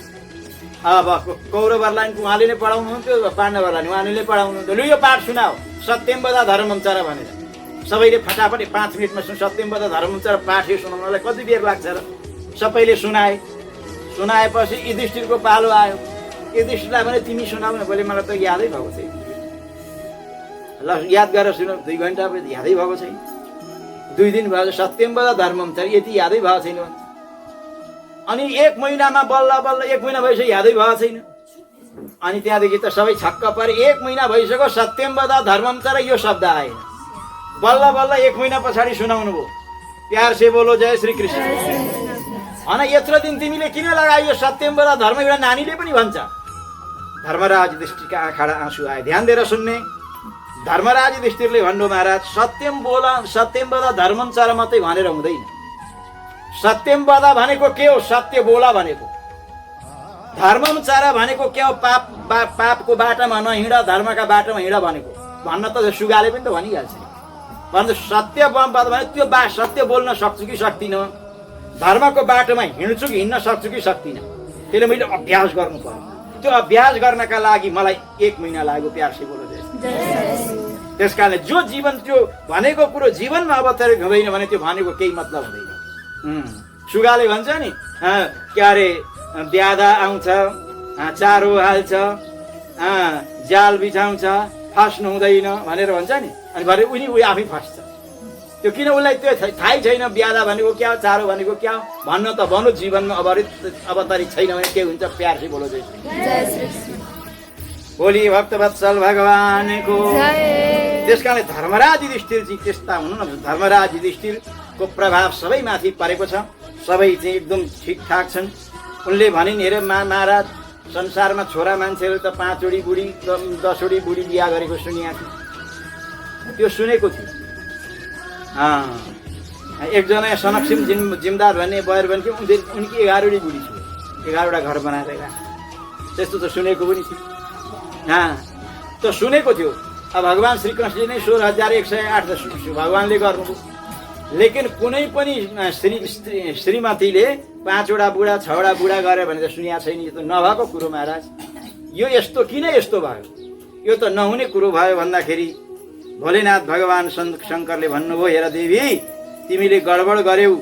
अब कौरवहरूलाई उहाँले नै पढाउनुहुन्थ्यो, पाण्डवहरूलाई उहाँले नै पढाउनुहुन्थ्यो। लु यो पाठ सुनाओ सत्यम वदा धर्मम चर भनेर। सबैले फटाफट 5 मिनटमा सत्यम वदा धर्मम चर पाठ सुनाउनलाई कति बेर लाग्छ र? सबैले सुनाए। सुनाएपछि युधिष्ठिरको पालो आयो। युधिष्ठिरलाई भने तिमी सुनाऊ न। बोले मलाई त यादै भएको छैन। ल याद गरेर सुन। 2 घण्टा यादै भएको छैन। 2 दिन भयो सत्यम वदा धर्मम चर, यति यादै भएको छैन भन्छ। अनि 1 महिनामा बल्ल बल्ल 1 महिना भइसक्यो यादै भएको छैन। अनि त्यहाँदेखि त सबै छक्क परे। 1 महिना भइसक्यो सत्यम वदा धर्मम चर यो शब्द आएन। बल्ल बल्ल 1 महिना पछाडि सुनाउनु भयो। प्यार से बोलो जय श्री कृष्ण। अनि यत्रो दिन तिमीले किन लगायो सत्यम वदा धर्म? एउटा नानीले पनि भन्छ। धर्मराज युधिष्ठिरका आँखाबाट आँसु आए। ध्यान दिएर सुन्ने। धर्मराज युधिष्ठिरले भन्नु महाराज सत्यम वदा धर्मम चर मात्रै भनेर हुँदैन। सत्यम वदा भनेको के हो? सत्य बोला भनेको। धर्मम चर भनेको के हो? पापको बाटोमा नहिँड, धर्मका बाटोमा हिँड भनेको। भन्न त सुगाले पनि त भनिहाल्छ। भन्नु सत्य भने त्यो सत्य बोल्न सक्छु कि सक्दिनँ, धर्मको बाटोमा हिँड्छु कि हिँड्न सक्छु कि सक्दिनँ, त्यसले मैले अभ्यास गर्नु पर्यो। त्यो अभ्यास गर्नका लागि मलाई 1 महिना लाग्यो। प्यार से बोलो जय। त्यसकारणले जो जीवन त्यो भनेको कुरो जीवनमा अवतरित हुँदैन भने त्यो भनेको केही मतलब हुँदैन। सुगाले भन्छ नि के अरे ब्यादा आउँछ, चारो हाल्छ, जाल बिछाउँछ, फास्नु हुँदैन भनेर भन्छ नि, अनि भरे उनी आफै फास्छ। त्यो किन उसलाई त्यो थाहै छैन ब्यादा भनेको क्या हो, चारो भनेको क्या हो। भन्न त भनौँ जीवनमा अवतरित छैन भने के हुन्छ। प्यार से बोलो जय श्री बोली भक्तवत्सल भगवानको। त्यसकारणले धर्मराज युधिष्ठिरजी त्यस्ता हुनु न। धर्मराज युधिष्ठिरको प्रभाव सबैमाथि परेको छ, सबै चाहिँ एकदम ठिकठाक छन्। उनले भनिन् हेरे महाराज संसारमा छोरा मान्छेहरू त 5 वटी बुढी 10 वटी बुढी बिहा गरेको सुनिएको थियो। त्यो सुनेको थियो। एकजना सनकसिम जिमदार भन्ने बयर भने उनकी 11 वटी बुढी थियो, 11 वटा घर बनाएर गएको। त्यस्तो त सुनेको पनि थियो। त सुनेको थियो। अब भगवान् श्रीकृष्णले नै 16,108 भगवान्ले गर्नुभयो। लेकिन कुनै पनि श्रीमतीले 5 वटा बुढा 6 वटा बुढा गरे भने त सुनिया छैन। यो त नभएको कुरो महाराज। यो यस्तो किन यस्तो भयो? यो त नहुने कुरो भयो भन्दाखेरि भोलेनाथ भगवान् शङ्करले भन्नुभयो हेर देवी तिमीले गडबड गर्यौ,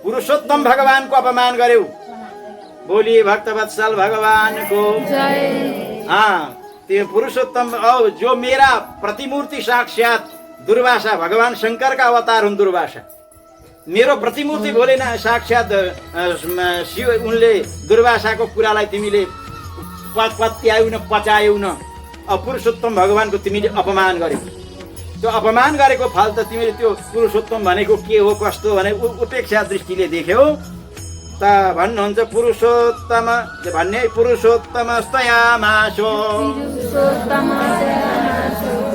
पुरुषोत्तम भगवानको अपमान गर्यौ। बोलिए भक्तवत्सल भगवानको जय। त्यो पुरुषोत्तम जो मेरा प्रतिमूर्ति साक्षात दुर्वासा भगवान शंकर का अवतार हुन्। दुर्वासा मेरो प्रतिमूर्ति भोलेनाथ साक्षात शिव। उनले दुर्वासाको कुरालाई तिमीले पत्यायौ न, पचायौ न। पुरुषोत्तम भगवानको तिमीले अपमान गर्यौ। त्यो अपमान गरेको फल त तिमीले त्यो पुरुषोत्तम भनेको के हो कस्तो भने उपेक्षा दृष्टिले देख्यौ त भन्नुहुन्छ। पुरुषोत्तम भन्ने पुरुषोत्तमस्तयामासो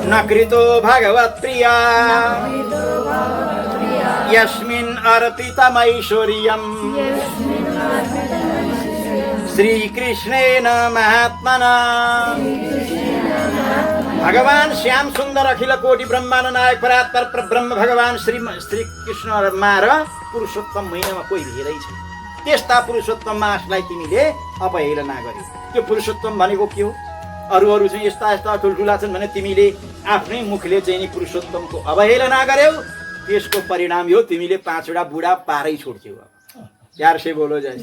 नकृतो भगवत् प्रिया यस्मिन् अर्पितमैश्वर्यम् श्रीकृष्णेन महात्मना। भगवान श्याम सुन्दर अखिल कोटि ब्रह्माण्ड नायक परात्पर ब्रह्म भगवान श्री कृष्णमा र पुरुषोत्तम महिनामा कोही भेदै छैन। त्यस्ता पुरुषोत्तम मासलाई तिमीले अपहेलना गर्यौ। त्यो पुरुषोत्तम भनेको के हो? अरू चाहिँ यस्ता यस्ता ठुल्ठुला छन् भने तिमीले आफ्नै मुखले चाहिँ नि पुरुषोत्तमको अवहेलना गर्यौ। त्यसको परिणाम यो तिमीले 5 वटा बुढा पारै छोड्थ्यौ। प्यार से बोलो जय।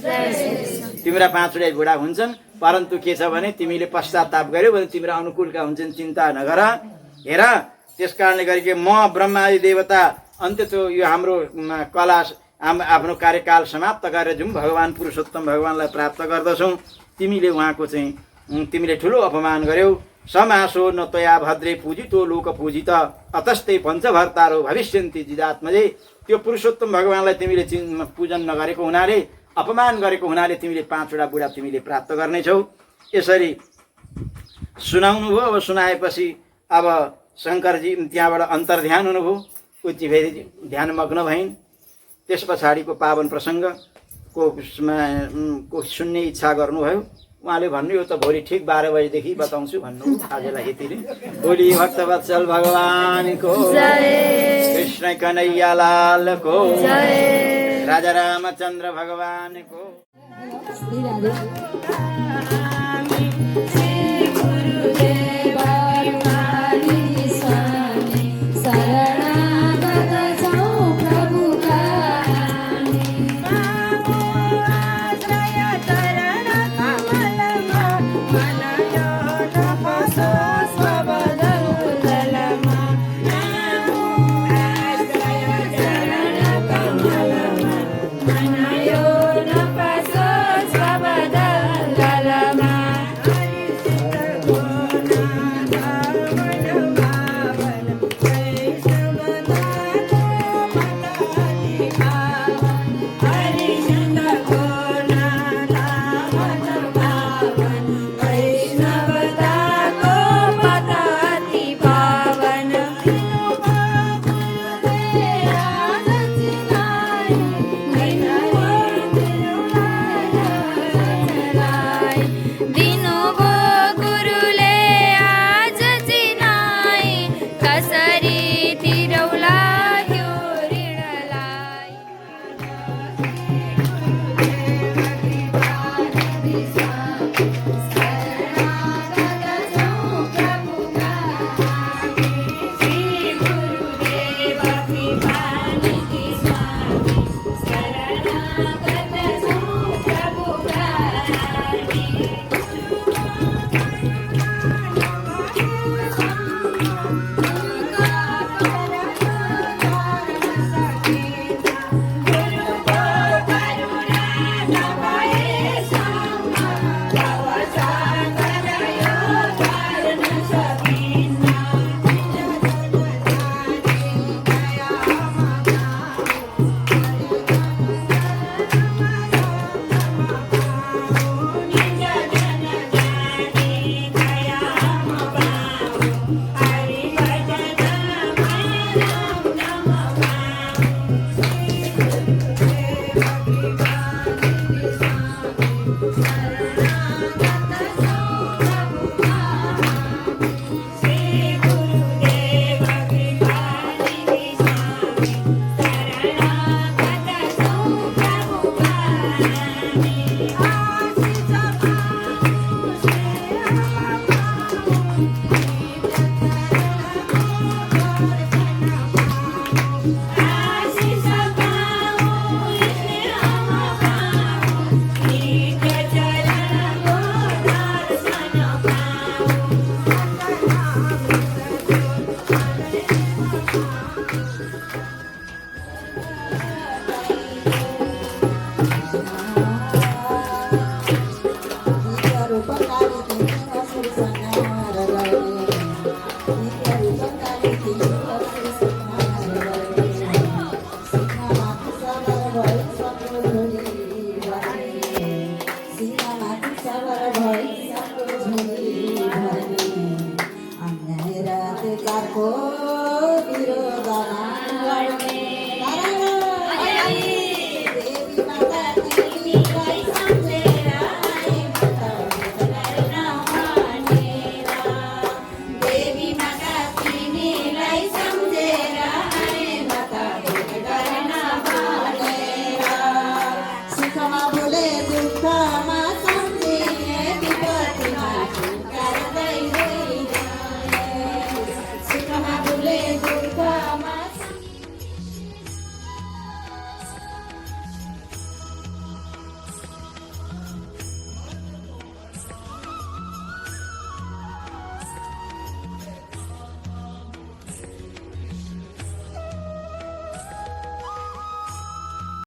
तिम्रा 5 वटा बुढा हुन्छन्, परन्तु के छ भने तिमीले पश्चाताप गर्यौ भने तिम्रा अनुकूलका हुन्छन्। चिन्ता नगर। हेर त्यसकारणले गरिके म ब्रह्मादि देवता अन्त्य त्यो यो हाम्रो कला आफ्नो कार्यकाल समाप्त गरेर जुन भगवान पुरुषोत्तम भगवानलाई प्राप्त गर्दछौँ, तिमीले उहाँको चाहिँ तिमीले ठुलो अपमान गर्यौ। समासो न तया भद्रे पूजितो लोक पूजित अतस्ते पञ्चभर्तारो भविष्यन्ति जिदात्मजे। त्यो पुरुषोत्तम भगवानलाई तिमीले पूजन नगरेको हुनाले, अपमान गरेको हुनाले तिमीले 5 वटा बुढा तिमीले प्राप्त गर्नेछौ। यसरी सुनाउनु भयो। अब सुनाएपछि अब शङ्करजी त्यहाँबाट अन्तर्ध्यान हुनुभयो। उति फेरि ध्यानमग्न भइन्। त्यस पछाडिको पावन प्रसङ्गको सुन्ने इच्छा गर्नुभयो। उहाँले भन्नु यो त भोलि ठिक 12 बजेदेखि बताउँछु भन्नु। आजलाई यति नै। बोली भक्तवत्सल भगवानको जय। कृष्ण कन्हैया लालको जय। राजा रामचन्द्र भगवानको Yo no paso, को